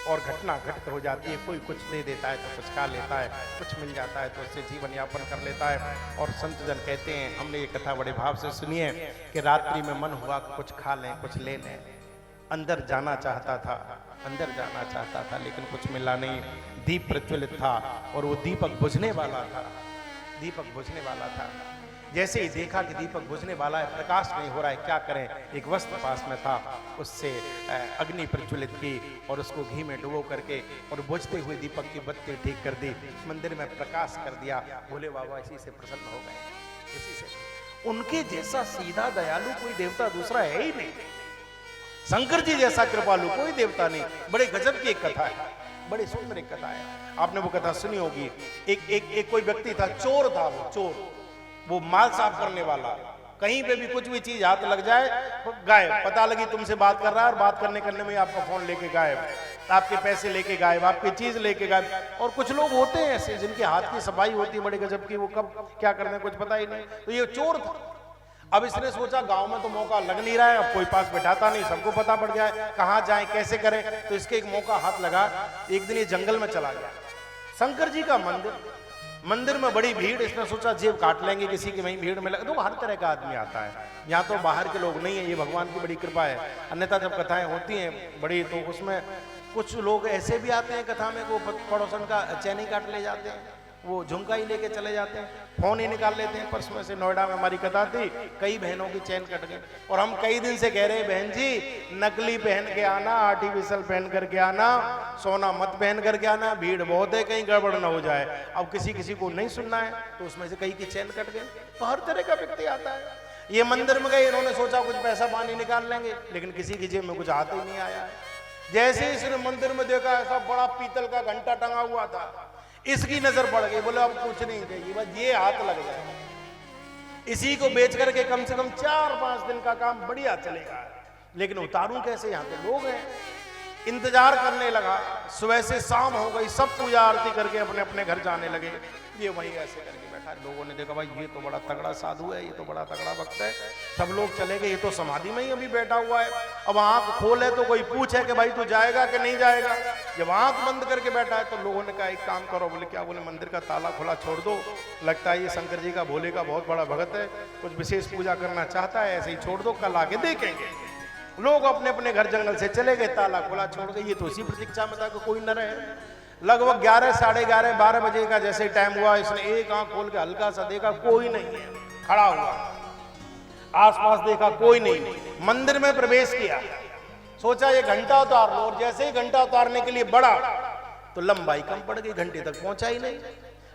और घटना घटित हो जाती है। कोई कुछ दे देता है तो कुछ खा लेता है, कुछ मिल जाता है तो उससे जीवन यापन कर लेता है। और संत जन कहते हैं, हमने ये कथा बड़े भाव से सुनी है, कि रात्रि में मन हुआ कुछ खा लें, कुछ ले लें। अंदर जाना चाहता था, अंदर जाना चाहता था, लेकिन कुछ मिला नहीं। दीप प्रज्वलित था और वो दीपक बुझने वाला था, दीपक बुझने वाला था। जैसे ही देखा कि दीपक बुझने वाला है, प्रकाश नहीं हो रहा है, क्या करें? एक वस्त्र पास में था, उससे अग्नि प्रज्वलित की और उसको घी में डुबो करके और बुझते हुए दीपक की बत्ती ठीक कर दी, मंदिर में प्रकाश कर दिया। भोले बाबा इसी से प्रसन्न हो गए, इसी से। उनके जैसा सीधा दयालु कोई देवता दूसरा है ही नहीं। शंकर जी जैसा कृपालु कोई देवता नहीं। बड़े गजब की एक कथा है, बड़ी सुंदर एक कथा है, आपने वो कथा सुनी होगी। एक कोई व्यक्ति था, चोर था, वो चोर, वो माल साफ करने वाला। कहीं पे भी कुछ भी चीज हाथ लग जाए, गायब। पता लगी तुमसे बात कर रहा है और बात करने में आपका फोन लेके गायब, आपके पैसे लेके गायब, आपकी चीज लेके गायब। और कुछ लोग होते हैं ऐसे जिनके हाथ की सफाई होती है बड़े गजब की, वो कब क्या करने कुछ पता ही नहीं। तो ये चोर था। अब इसने सोचा गांव में तो मौका लग नहीं रहा है, अब कोई पास बैठाता नहीं, सबको पता पड़ गया है, कहाँ जाए कैसे करें। तो इसके एक मौका हाथ लगा। एक दिन ये जंगल में चला गया, शंकर जी का मंदिर, मंदिर में बड़ी भीड़। इसने सोचा जेब काट लेंगे किसी की, वहीं भीड़ में लगा। तो हर तरह का आदमी आता है, यहाँ तो बाहर के लोग नहीं है, ये भगवान की बड़ी कृपा है। अन्यथा जब कथाएं होती हैं बड़ी, तो उसमें कुछ लोग ऐसे भी आते हैं कथा में, वो पड़ोसन का चैन ही काट ले जाते हैं, वो झुमका ही लेके चले जाते हैं, फोन ही निकाल लेते हैं। परसों से नोएडा में हमारी कथा थी, कई बहनों की चैन कट गई। और हम कई दिन से कह रहे हैं, बहन जी नकली पहन के आना, आर्टिफिशियल पहन करके आना, सोना मत पहन करके आना, भीड़ बहुत है, कहीं गड़बड़ ना हो जाए। अब किसी को नहीं सुनना है, तो उसमें से कई की चैन कट गई। तो हर तरह का व्यक्ति आता है। ये मंदिर में गए, इन्होंने सोचा कुछ पैसा पानी निकाल लेंगे, लेकिन किसी की जेब में कुछ हाथ ही नहीं आया है। जैसे इसने मंदिर में देखा, ऐसा बड़ा पीतल का घंटा टंगा हुआ था, इसकी नजर पड़ गई। बोले अब कुछ नहीं चाहिए, बस ये हाथ लग जाए, इसी को बेच करके कम से कम 4-5 दिन का काम बढ़िया चलेगा। लेकिन उतारूं कैसे? यहाँ पे लोग हैं। इंतजार करने लगा, सुबह से शाम हो गई, सब पूजा आरती करके अपने अपने घर जाने लगे। ये वहीं ऐसे करके बैठा। लोगों ने देखा, भाई ये तो बड़ा तगड़ा साधु है, ये तो बड़ा तगड़ा भक्त है। सब लोग चले गए, ये तो समाधि में ही अभी बैठा हुआ है। अब आंख खोले तो कोई पूछे कि भाई तू जाएगा कि नहीं जाएगा। जब आंख बंद करके बैठा है, तो लोगों ने कहा एक काम करो। बोले क्या? बोले मंदिर का ताला खुला छोड़ दो, लगता है ये शंकर जी का, भोले का बहुत बड़ा भक्त है, कुछ विशेष पूजा करना चाहता है, ऐसे ही छोड़ दो, कल आके देखेंगे। लोग अपने अपने घर जंगल से चले गए, ताला खुला छोड़ गए। ये तो इसी प्रतीक्षा में था कि कोई न रहे। लगभग 11, साढ़े 11, 12 बजे का जैसे टाइम हुआ, इसने एक आंख खोल के हल्का सा देखा, कोई नहीं है, खड़ा हुआ। आसपास देखा, कोई नहीं। मंदिर में प्रवेश किया, सोचा ये घंटा उतार लो। और जैसे ही घंटा उतारने के लिए बढ़ा, तो लंबाई कम पड़ गई, घंटे तक पहुंचा ही नहीं।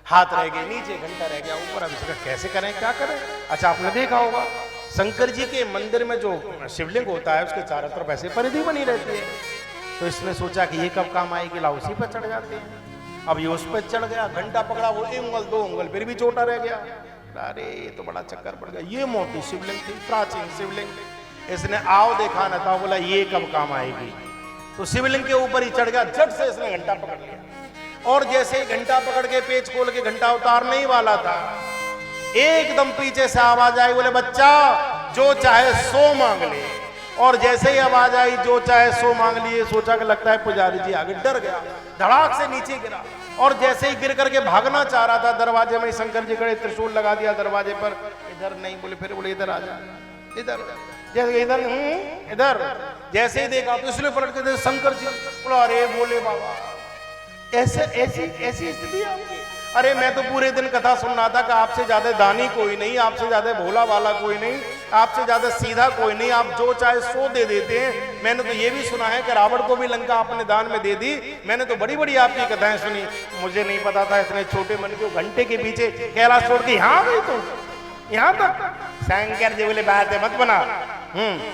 हाथ रह गए नीचे, घंटा रह गया ऊपर। अब इसका कैसे करें, क्या करें? अच्छा, आपने देखा होगा शंकर जी के मंदिर में जो शिवलिंग होता है, उसके चारों तरफ ऐसे परिधि बनी रहती है। तो इसने सोचा कि ये कब काम आएगी, ला उसी पर चढ़ जाते हैं। अब ये उस पर चढ़ गया, घंटा पकड़ा, वो 1 उंगल 2 उंगल, फिर भी छोटा रह गया। अरे ये तो बड़ा चक्कर पड़ गया। ये मोटी शिवलिंग थी, प्राचीन शिवलिंग, इसने आओ देखा न था, बोला ये कब काम आएगी। तो शिवलिंग के ऊपर ही चढ़ गया, झट से इसने घंटा पकड़ लिया और जैसे ही घंटा पकड़ के पेच खोल के घंटा उतारने ही वाला था, एकदम पीछे से आवाज आई, बोले बच्चा जो चाहे सो मांग ले। और जैसे ही आवाज आई जो चाहे सो मांग लिए, सोचा कि लगता है पुजारी जी आगे, डर गया, धड़ाक से नीचे गिरा और जैसे ही गिर करके भागना चाह रहा था, दरवाजे में शंकर जी खड़े, त्रिशूल लगा दिया दरवाजे पर, इधर नहीं, बोले फिर बोले इधर आ जा, इधर जैसे इधर इधर, जैसे ही देखा तो इसलिए पलट के शंकर जी, बोला अरे बोले बाबा ऐसे ऐसी स्थिति आपकी। अरे मैं तो पूरे दिन कथा सुन रहा था कि आपसे ज्यादा दानी कोई नहीं, आपसे ज्यादा भोला वाला कोई नहीं, आपसे ज्यादा सीधा कोई नहीं, आप जो चाहे सो दे देते हैं। मैंने तो ये भी सुना है कि रावण को भी लंका आपने दान में दे दी। मैंने तो बड़ी बड़ी आपकी कथाएं सुनी, मुझे नहीं पता था इतने छोटे मन के घंटे के पीछे कैलाश छोड़ के यहाँ गई तो यहाँ तक। शंकर जी बोले बात है मत बना,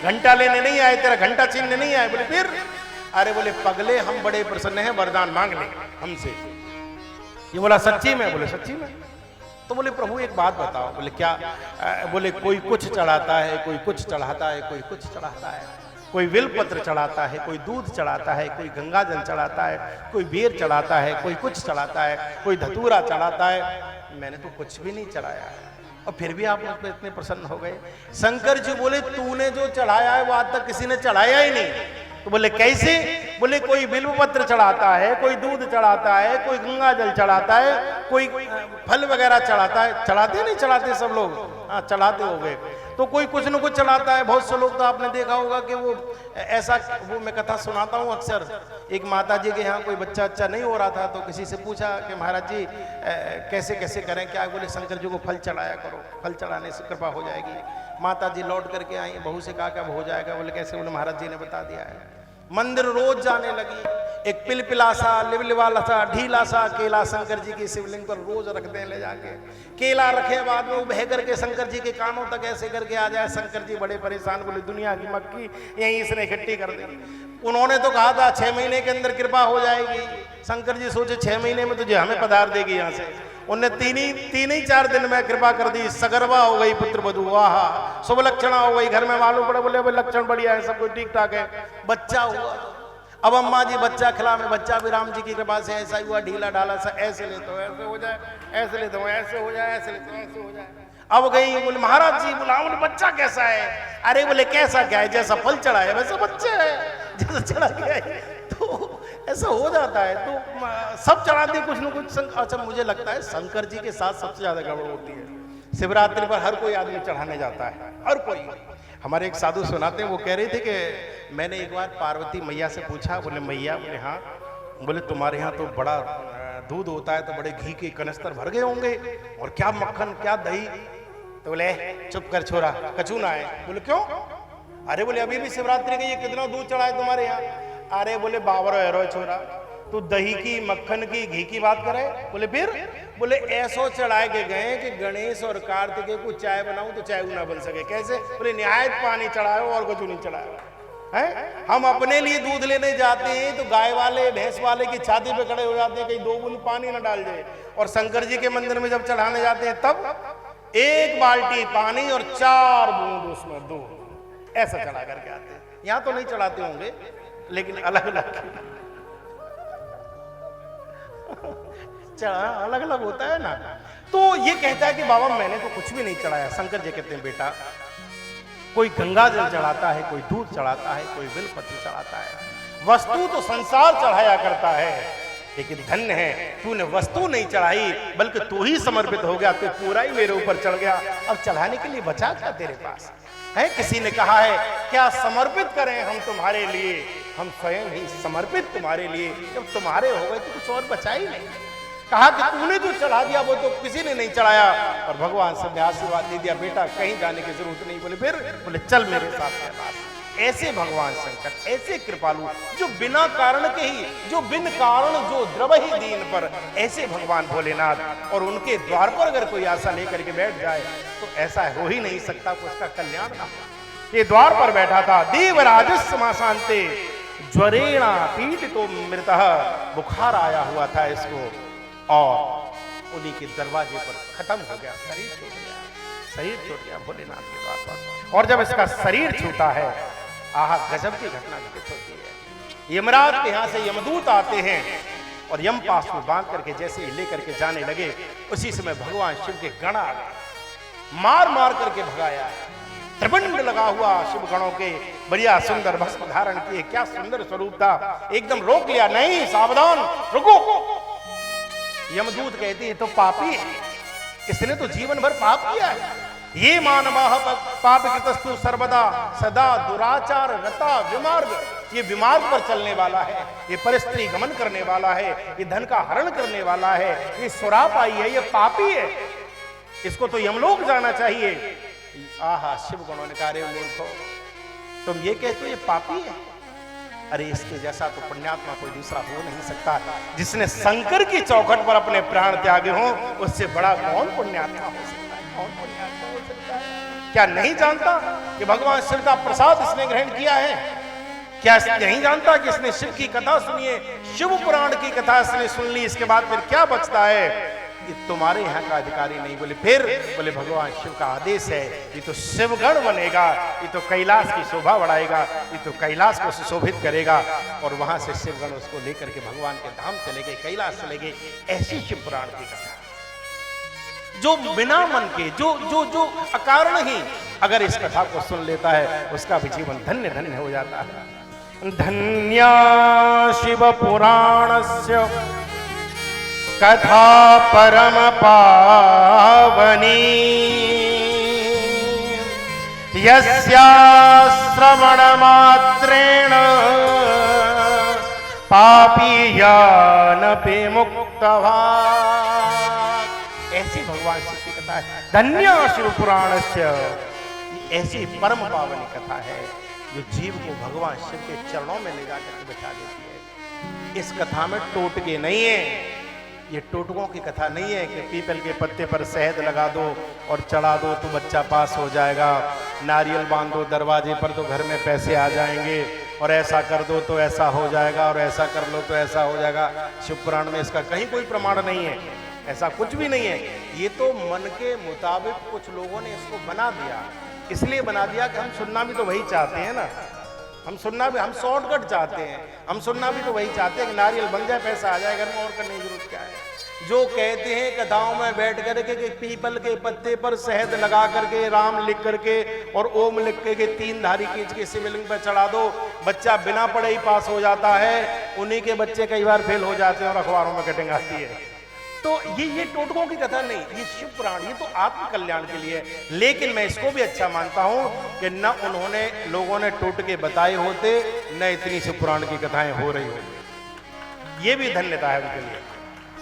घंटा लेने नहीं आए, तेरा घंटा छीनने नहीं आए। बोले फिर? अरे बोले पगले हम बड़े प्रसन्न हैं, वरदान मांग ले हमसे। ये बोला सच्ची में? बोले सच्ची में। तो बोले प्रभु एक बात बताओ। बोले क्या? बोले कोई कुछ चढ़ाता है, कोई कुछ चढ़ाता है, कोई कुछ चढ़ाता है, कोई बिलपत्र चढ़ाता है, कोई दूध चढ़ाता है, कोई गंगा जल चढ़ाता है, कोई बेर चढ़ाता है, कोई कुछ चढ़ाता है, कोई धतूरा चढ़ाता है। मैंने तो कुछ भी नहीं चढ़ाया है और फिर भी आप मुझ पर इतने प्रसन्न हो गए। शंकर जी बोले तूने जो चढ़ाया है वो आज तक किसी ने चढ़ाया ही नहीं। तो बोले कैसे? बोले कोई बिल्वपत्र चढ़ाता है, कोई दूध चढ़ाता है, कोई गंगा जल चढ़ाता है, कोई फल वगैरह चढ़ाता है। चढ़ाते नहीं चढ़ाते सब लोग? हाँ चढ़ाते हो गए। तो कोई कुछ न कुछ चढ़ाता है। बहुत से लोग तो आपने देखा होगा कि वो ऐसा, वो मैं कथा सुनाता हूँ अक्सर। एक माता जी के यहाँ कोई बच्चा अच्छा नहीं हो रहा था तो किसी से पूछा कि महाराज जी कैसे कैसे करें क्या? बोले शंकर जी को फल चढ़ाया करो, फल चढ़ाने से कृपा हो जाएगी। माता जी लौट करके आई, बहू से कहा कब हो जाएगा? बोले कैसे? बोले महाराज जी ने बता दिया है। मंदिर रोज जाने लगी। एक पिलपिला सा, लिवलिवाला सा, ढीला सा केला शंकर जी की शिवलिंग पर रोज रखते हैं ले जाके। केला रखे बाद में वो बह करके शंकर जी के कानों तक ऐसे करके आ जाए। शंकर जी बड़े परेशान, बोले दुनिया की मक्खी यहीं इसने इकट्ठी कर दी। उन्होंने तो कहा था 6 महीने के अंदर कृपा हो जाएगी। शंकर जी सोचे 6 महीने में तुझे हमें पधार देगी यहाँ से। उनने तीन ही 4 दिन में कृपा कर दी। सगर्भा हो गई, पुत्र वधू, वाह, शुभ लक्षणा हो गई। घर में मालूम पड़े, बोले लक्षण बढ़िया है, सब कुछ ठीक ठाक है। बच्चा हुआ। अब अम्मा जी बच्चा खिला में, बच्चा भी राम जी की कृपा से ऐसा हुआ, ढीला ढाला सा, ऐसे ले तो ऐसे हो जाए, ऐसे ले तो ऐसे हो जाए, ऐसे ले तो ऐसे हो जाए। अब गई, बोले महाराज जी बुलाओ, बच्चा कैसा है? अरे बोले कैसा क्या है? जैसा फल चढ़ा है वैसा बच्चा है, जैसा चढ़ा गया है। तो ऐसा हो जाता है। तो सब चढ़ाते कुछ न कुछ। अच्छा मुझे लगता है शंकर जी के साथ सबसे ज्यादा गड़बड़ होती है। शिवरात्रि पर हर कोई आदमी चढ़ाने जाता है, हर कोई। हमारे एक साधु सुनाते हैं, वो कह रहे थे कि मैंने एक बार पार्वती मैया से पूछा। बोले मैया? बोले हाँ। बोले तुम्हारे यहाँ तो बड़ा दूध होता है, तो बड़े घी के कनस्तर भर गए होंगे, और क्या मक्खन क्या दही। तो बोले चुप कर छोरा, कचू ना है। बोले क्यों? अरे बोले अभी भी शिवरात्रि गई है, कितना दूध चढ़ा है तुम्हारे यहाँ? अरे बोले बाबरो एरो छोरा, तू दही की, मक्खन की, घी की बात करे? बोले फिर? बोले ऐसो चढ़ाए के गए कि गणेश और कार्तिकेय को चाय बनाऊं तो चाय ना बन सके। कैसे? बोले निहायत पानी चढ़ाओ और कुछ नहीं चढ़ाया है। हम अपने लिए दूध लेने जाते हैं तो गाय वाले भैंस वाले की छाती पे खड़े हो जाते हैं कहीं 2 बूंद पानी ना डाल जाए, और शंकर जी के मंदिर में जब चढ़ाने जाते हैं तब 1 बाल्टी पानी और 4 बूंद उसमें दूध, ऐसा चढ़ा करके आते हैं। यहाँ तो नहीं चढ़ाते होंगे लेकिन अलग अलग चढ़ा अलग अलग होता है ना। तो ये कहता है कि बाबा मैंने तो कुछ भी नहीं चढ़ाया। शंकर जी कहते हैं बेटा कोई गंगा जल चढ़ाता है, कोई दूध चढ़ाता है, कोई बिलपत्र चढ़ाता है। वस्तु तो संसार चढ़ाया करता है, लेकिन धन्य है तूने वस्तु नहीं चढ़ाई बल्कि तू ही समर्पित हो गया, तू पूरा ही मेरे ऊपर चढ़ गया। अब चढ़ाने के लिए बचा क्या तेरे पास है? किसी ने कहा है क्या समर्पित करें हम तुम्हारे लिए? हम स्वयं ही समर्पित तुम्हारे लिए। जब तुम्हारे हो गए तो कुछ और बचा ही नहीं। कहा कि तूने जो चढ़ा दिया वो तो किसी ने नहीं चढ़ाया। और भगवान सबने आशीर्वाद दे दिया, बेटा कहीं जाने की जरूरत नहीं। बोले फिर? बोले चल मेरे साथ कैलाश। ऐसे भगवान शंकर, ऐसे कृपालु, जो बिना कारण के ही, जो बिन कारण जो द्रवहि दीन पर, ऐसे भगवान भोलेनाथ। और उनके द्वार पर अगर कोई आशा लेकर के बैठ जाए तो ऐसा हो ही नहीं सकता कि उसका कल्याण ना हो। ये द्वार पर बैठा था, देवराजस समाशांते, ज्वरेणा पीड़ितो मृतः, बुखार आया हुआ था इसको और उन्हीं के दरवाजे पर खत्म हो गया, शरीर छूट गया भोलेनाथ के द्वार पर। और जब इसका शरीर छूटा है, आहा गजब की घटना घटित होती है। यमराज के यहां से यमदूत आते हैं और यम पास में बांध करके जैसे ही लेकर के जाने लगे, उसी समय भगवान शिव के गण आ गए, मार मार करके भगाया। त्रिपिंड लगा हुआ शिव गणों के, बढ़िया सुंदर भस्म धारण किए, क्या सुंदर स्वरूप था। एकदम रोक लिया, नहीं सावधान रुको। यमदूत कहते हैं तो पापी है, इसने तो जीवन भर पाप किया है। ये मानवाह पाप कृतस्तु सर्वदा सदा दुराचार रता विमार्ग, ये विमार्ग पर चलने वाला है, ये परस्त्री गमन करने वाला है, ये धन का हरण करने वाला है, ये सुरापाई है, ये पापी है, इसको तो यमलोक जाना चाहिए। आहा शिव गणों ने कहा, मूर्खो तुम ये कहते हो ये पापी है? अरे इसके जैसा तो पुण्यात्मा कोई दूसरा हो नहीं सकता। जिसने शंकर की चौखट पर अपने प्राण त्यागे हों, उससे बड़ा कौन पुण्यात्मा हो सकता है? कौन पुण्यात्मा हो सकता है? क्या नहीं जानता कि भगवान शिव का प्रसाद इसने ग्रहण किया है? क्या नहीं जानता कि इसने शिव की कथा सुनी है, शिव पुराण की कथा इसने सुन ली, इसके बाद फिर क्या बचता है? ये तुम्हारे यहाँ का अधिकारी नहीं। बोले फिर? बोले भगवान शिव का आदेश है, ये तो शिवगण बनेगा, ये तो कैलाश की शोभा बढ़ाएगा, ये तो कैलाश को सुशोभित करेगा। और वहां से शिवगण उसको लेकर के भगवान के धाम चले गए, कैलाश चले गए। ऐसी शिव पुराण की कथा जो बिना मन के, जो अकारण ही अगर इस कथा को सुन लेता है, उसका भी जीवन धन्य धन्य हो जाता है। धन्या शिव पुराणस्य कथा परम पावनी, यस्या श्रवण मात्रेण पापीयानपि मुक्तः। ऐसी भगवान शिव की कथा है। धन्य शिव पुराणस्य, ऐसी परम पावनी कथा है जो जीव को भगवान शिव के चरणों में ले जाकर बिठा देती है। इस कथा में टोटके नहीं है, ये टोटकों की कथा नहीं है कि पीपल के पत्ते पर शहद लगा दो और चढ़ा दो तो बच्चा पास हो जाएगा, नारियल बांध दो दरवाजे पर तो घर में पैसे आ जाएंगे, और ऐसा कर दो तो ऐसा हो जाएगा, और ऐसा कर लो तो ऐसा हो जाएगा। शिव पुराण में इसका कहीं कोई प्रमाण नहीं है, ऐसा कुछ भी नहीं है। ये तो मन के मुताबिक कुछ लोगों ने इसको बना दिया, इसलिए बना दिया कि हम सुनना भी तो वही चाहते हैं ना, हम सुनना भी, हम शॉर्टकट चाहते हैं, हम सुनना भी तो वही चाहते हैं कि नारियल बन जाए पैसा आ जाए घर में, और करने की जरूरत क्या है। जो कहते हैं कथाओं में बैठ करके कि पीपल के पत्ते पर शहद लगा करके, राम लिख करके और ओम लिख के 3 धारी खींच के शिवलिंग पर चढ़ा दो, बच्चा बिना पढ़े ही पास हो जाता है, उन्हीं के बच्चे कई बार फेल हो जाते हैं और अखबारों में कटिंग आती है। तो ये टोटकों की कथा नहीं, ये शिव पुराण, ये तो आत्म कल्याण के लिए। लेकिन मैं इसको भी अच्छा मानता हूं कि न उन्होंने लोगों ने टोटके बताए होते, न इतनी शिव पुराण की कथाएं हो रही होती। ये भी धन्यता है उनके लिए।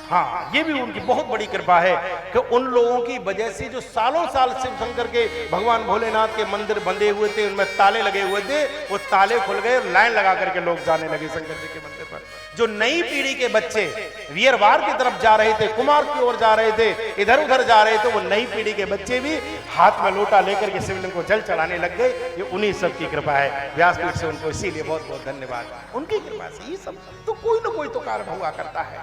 हाँ, ये भी उनकी बहुत बड़ी कृपा है कि उन लोगों की वजह से जो सालों साल शिव शंकर के भगवान भोलेनाथ के मंदिर बंधे हुए थे, उनमें ताले लगे हुए थे, वो ताले खुल गए, लाइन लगा करके लोग जाने लगे शंकर जी के मंदिर पर। जो नई पीढ़ी के बच्चे वीरवार की तरफ जा रहे थे, कुमार की ओर जा रहे थे, इधर उधर जा रहे थे, वो नई पीढ़ी के बच्चे भी हाथ में लोटा लेकर के शिवलिंग को जल चढ़ाने लग गए। ये उन्हीं सब की कृपा है, व्यासपीठ से उनको इसीलिए बहुत बहुत धन्यवाद। उनकी कृपा से ये सब तो कोई ना कोई तो कार्य हुआ करता है।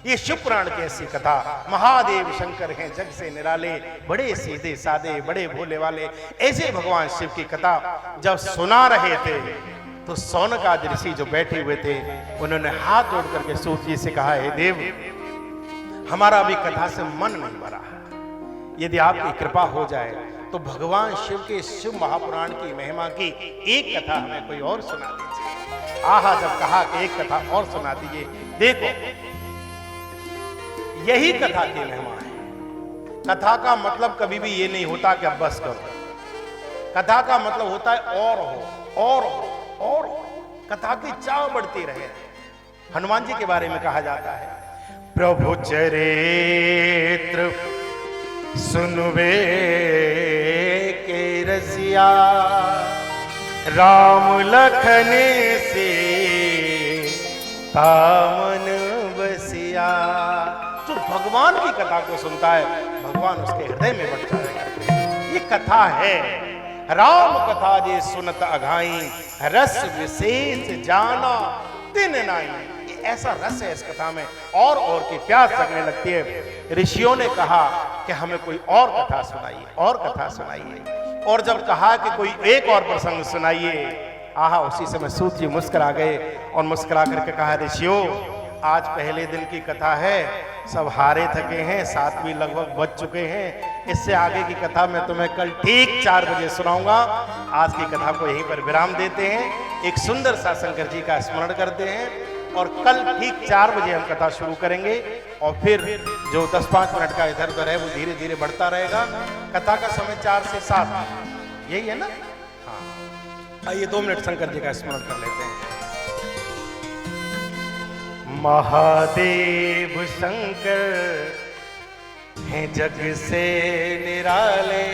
ये शिव पुराण की ऐसी कथा, महादेव शंकर हैं जग से निराले, बड़े सीधे सादे बड़े भोले वाले, ऐसे भगवान शिव की कथा जब सुना रहे थे तो सौनकादि ऋषि जो बैठे हुए थे, उन्होंने हाथ जोड़ करके सूत जी से कहा, हे देव, हमारा अभी कथा से मन नहीं भरा, यदि आपकी कृपा हो जाए तो भगवान शिव के शिव महापुराण की महिमा की एक कथा हमें कोई और सुना दीजिए। आहा, जब कहा कि एक कथा और सुना दीजिए, देखो यही कथा की महिमा है। कथा का मतलब कभी भी ये नहीं होता कि अब बस करो। कथा का मतलब होता है और हो, और हो, और हो। कथा की चाव बढ़ती रहे। हनुमान जी के बारे में कहा जाता है, प्रभु चरित्र सुनवे के रसिया, राम लखन से तामन बसिया। जो भगवान की कथा को सुनता है, भगवान उसके हृदय में बट जाएगा। ये कथा है, राम कथा जे सुनत अघाई, रस विशेष जाना दिन नाई। ये ऐसा रस है इस कथा में, और की प्यास जगने लगती है। ऋषियों ने कहा कि हमें कोई और कथा सुनाइए, और कथा सुनाइए। और जब कहा कि कोई एक और प्रसंग सुनाइए, आहा, उसी समय सूत जी मुस्कुरा गए और मुस्कुरा करके कहा, ऋषियों आज पहले दिन की कथा है, सब हारे थके हैं, 7 भी लगभग बज चुके हैं, इससे आगे की कथा मैं तुम्हें कल ठीक 4 बजे सुनाऊंगा। आज की कथा को यहीं पर विराम देते हैं, एक सुंदर सा शंकर जी का स्मरण करते हैं, और कल ठीक 4 बजे हम कथा शुरू करेंगे। और फिर जो 10-5 मिनट का इधर उधर है वो धीरे धीरे बढ़ता रहेगा। कथा का समय 4 से 7 यही है ना? हाँ, आइए 2 मिनट शंकर जी का स्मरण कर लेते हैं। महादेव शंकर हैं जग से निराले,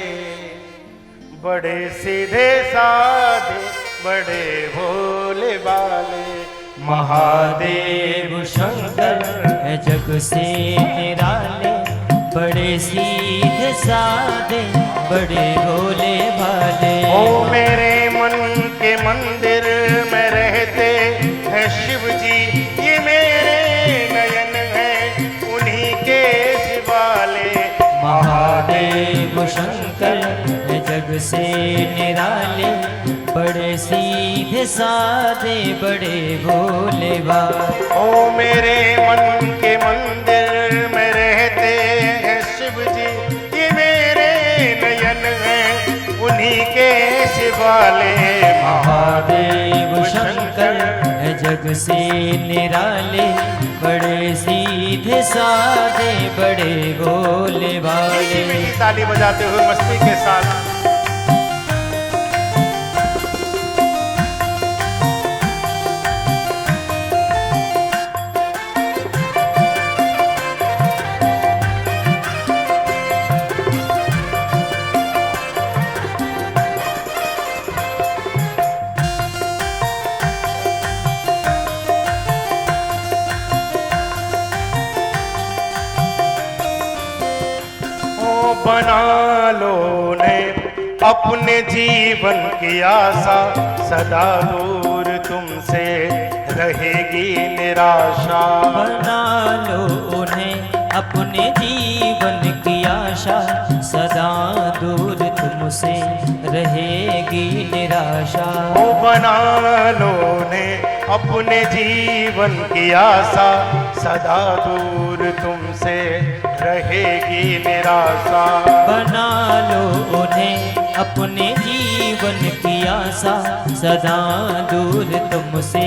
बड़े सीधे साधे बड़े भोले वाले। महादेव शंकर है जग से निराले, बड़े सीधे साधे बड़े भोले भाले। ओ मेरे मन के मंदिर में रहते हैं शिव जी, ये मेरे नयन हैं उन्हीं के शिवाले। महादेव शंकर है जग से निराले, बड़े सीधे साधे बड़े भोले भाले। ओ मेरे मन के मंदिर में रहते हैं शिव जी, ये मेरे नयन हैं उन्हीं के शिवाले। महादेव शंकर है जग से निराले, बड़े सीधे साधे बड़े भोले भाले। मीठी ताली बजाते हुए मस्ती के साथ बना लो ने अपने जीवन की आशा, सदा दूर तुमसे रहेगी निराशा। बना लो उन्हें अपने जीवन की आशा, सदा दूर तुमसे रहेगी निराशा। ओ बना लो ने अपने जीवन की आशा, सदा दूर तुमसे रहेगी निराशा। बना लो उन्हें अपने जीवन की आशा, सदा दूर तुमसे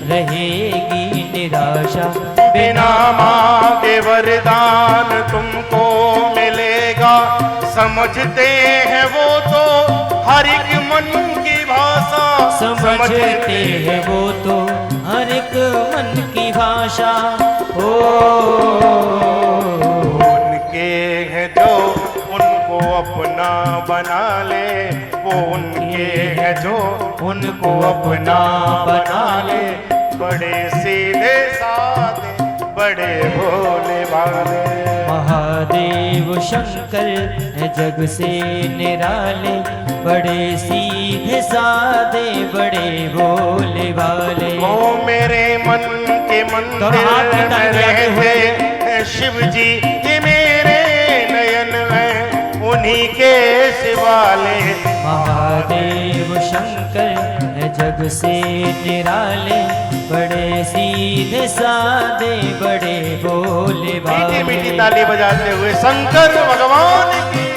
रहेगी निराशा। बिना मांगे वरदान तुमको मिलेगा, समझते हैं वो तो हर एक मन की भाषा। समझते हैं वो तो हर एक मन की भाषा। ओ उनके हैं जो उनको अपना बना ले, वो उनके हैं जो उनको अपना बना ले। बड़े सीधे साधे बड़े भोले भाले। महादेव शंकर है जग से निराले, बड़े सीधे साधे बड़े भोले भाले। ओ मेरे मन के मंदिर में रहते हैं शिव जी, ये मेरे नयन हैं उन्हीं के शिवाले। महादेव शंकर है जग से निराले, बड़े सीधे साधे बड़े भोले भाले। मीठी मीठी ताली बजाते हुए शंकर भगवान की।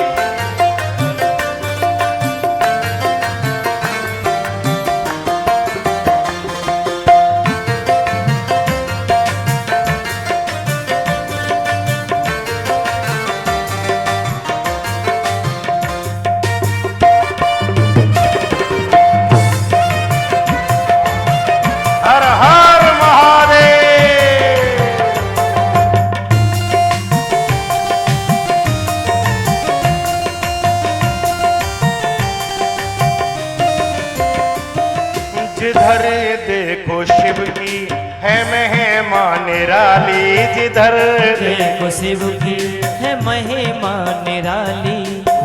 हर हर महादेव। जिधर देखो शिव की है महिमा निराली, जिधर देखो शिव की है महिमा निराली,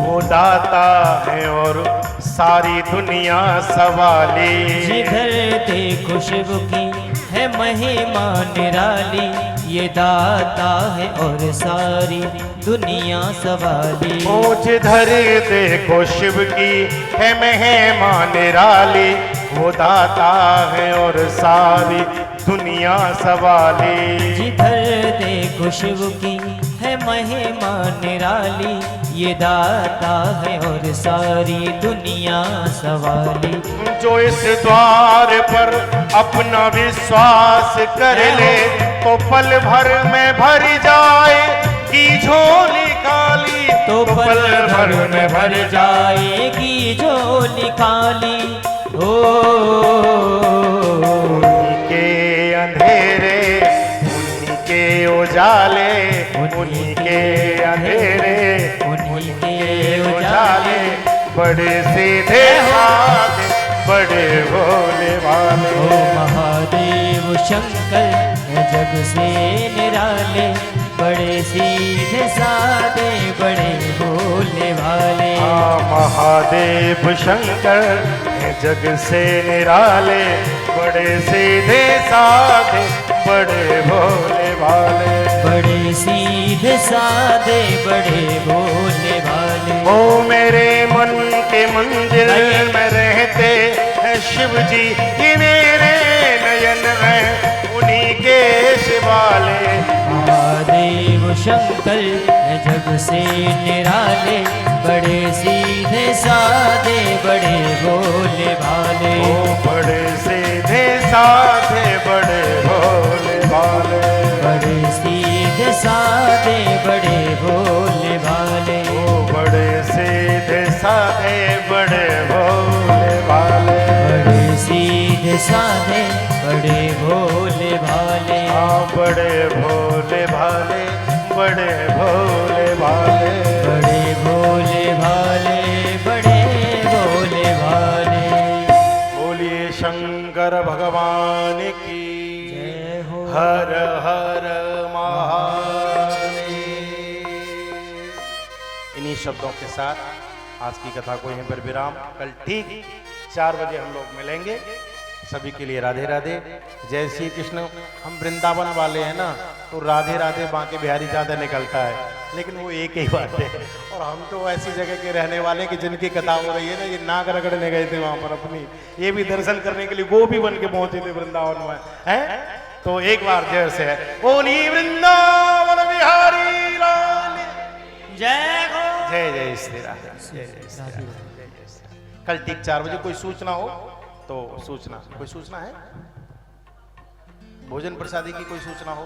वो दाता है और सारी दुनिया सवाली। जिधर देखो शिव की है महिमा निराली, ये दाता है और सारी दुनिया सवाली। ओ जिधर देखो शिव की है महिमा निराली, वो दाता है और सारी दुनिया सवाली। जिधर देखो शिव की है महिमा निराली, ये दाता है और सारी दुनिया सवाली। जो इस द्वार पर अपना विश्वास कर ले, तो पल भर में भर जाए की झोली खाली। तो पल भर में भर जाएगी झोली खाली। ओ के अंधेरे उन्हीं के उजाले, उन्हीं के अंधेरे उन्हीं के उजाले, बड़े सीधे साधे बड़े भोले वाले। ओ महादेव शंकर है जग से निराले, बड़े सीधे साधे बड़े भोले वाले। महादेव शंकर है जग से निराले, बड़े सीधे साधे बड़े भोले वाले। बड़े सीधे साधे बड़े भोले वाले। ओ मेरे मन के मंदिर में रहते हैं शिव जी, ये मेरे नयन हैं उन्हीं के शिवाले। महादेव शंकर है जग से निराले, बड़े सीधे साधे बड़े भोले भाले। ओ बड़े सीधे साधे बड़े भोले भाले। बड़े सीधे साधे बड़े भोले भाले। ओ बड़े सीधे साधे बड़े भोले भाले। बड़े सीधे साधे बड़े भोले भाले। हाँ बड़े भोले भाले, बड़े भोले भाले। बड़े भोले भाले, बड़े भोले भाले। बोलिए शंकर भगवान की जय हो। हर हर महादेव। इन्हीं शब्दों के साथ आज की कथा को यहीं पर विराम। कल ठीक 4 बजे हम लोग मिलेंगे। सभी के लिए राधे राधे, जय श्री कृष्ण। हम वृंदावन वाले हैं ना, तो राधे राधे बांके बिहारी ज़्यादा निकलता है, लेकिन वो एक ही बात है। और हम तो ऐसी जगह के रहने वाले कि जिनकी कथा हो रही है ना, ये नाक रगड़ने गए थे वहाँ पर अपनी, ये भी दर्शन करने के लिए गोपी बन के पहुंचे थे वृंदावन में, हैं? तो एक बार जय से बोली वृंदावन बिहारी लाल जय हो। जय जय श्री राधे, जय जय श्री राधे, जय जय श्री। कल ठीक 4 बजे कोई सूचना हो तो सूचना, कोई सूचना है? भोजन प्रसादी की कोई सूचना हो?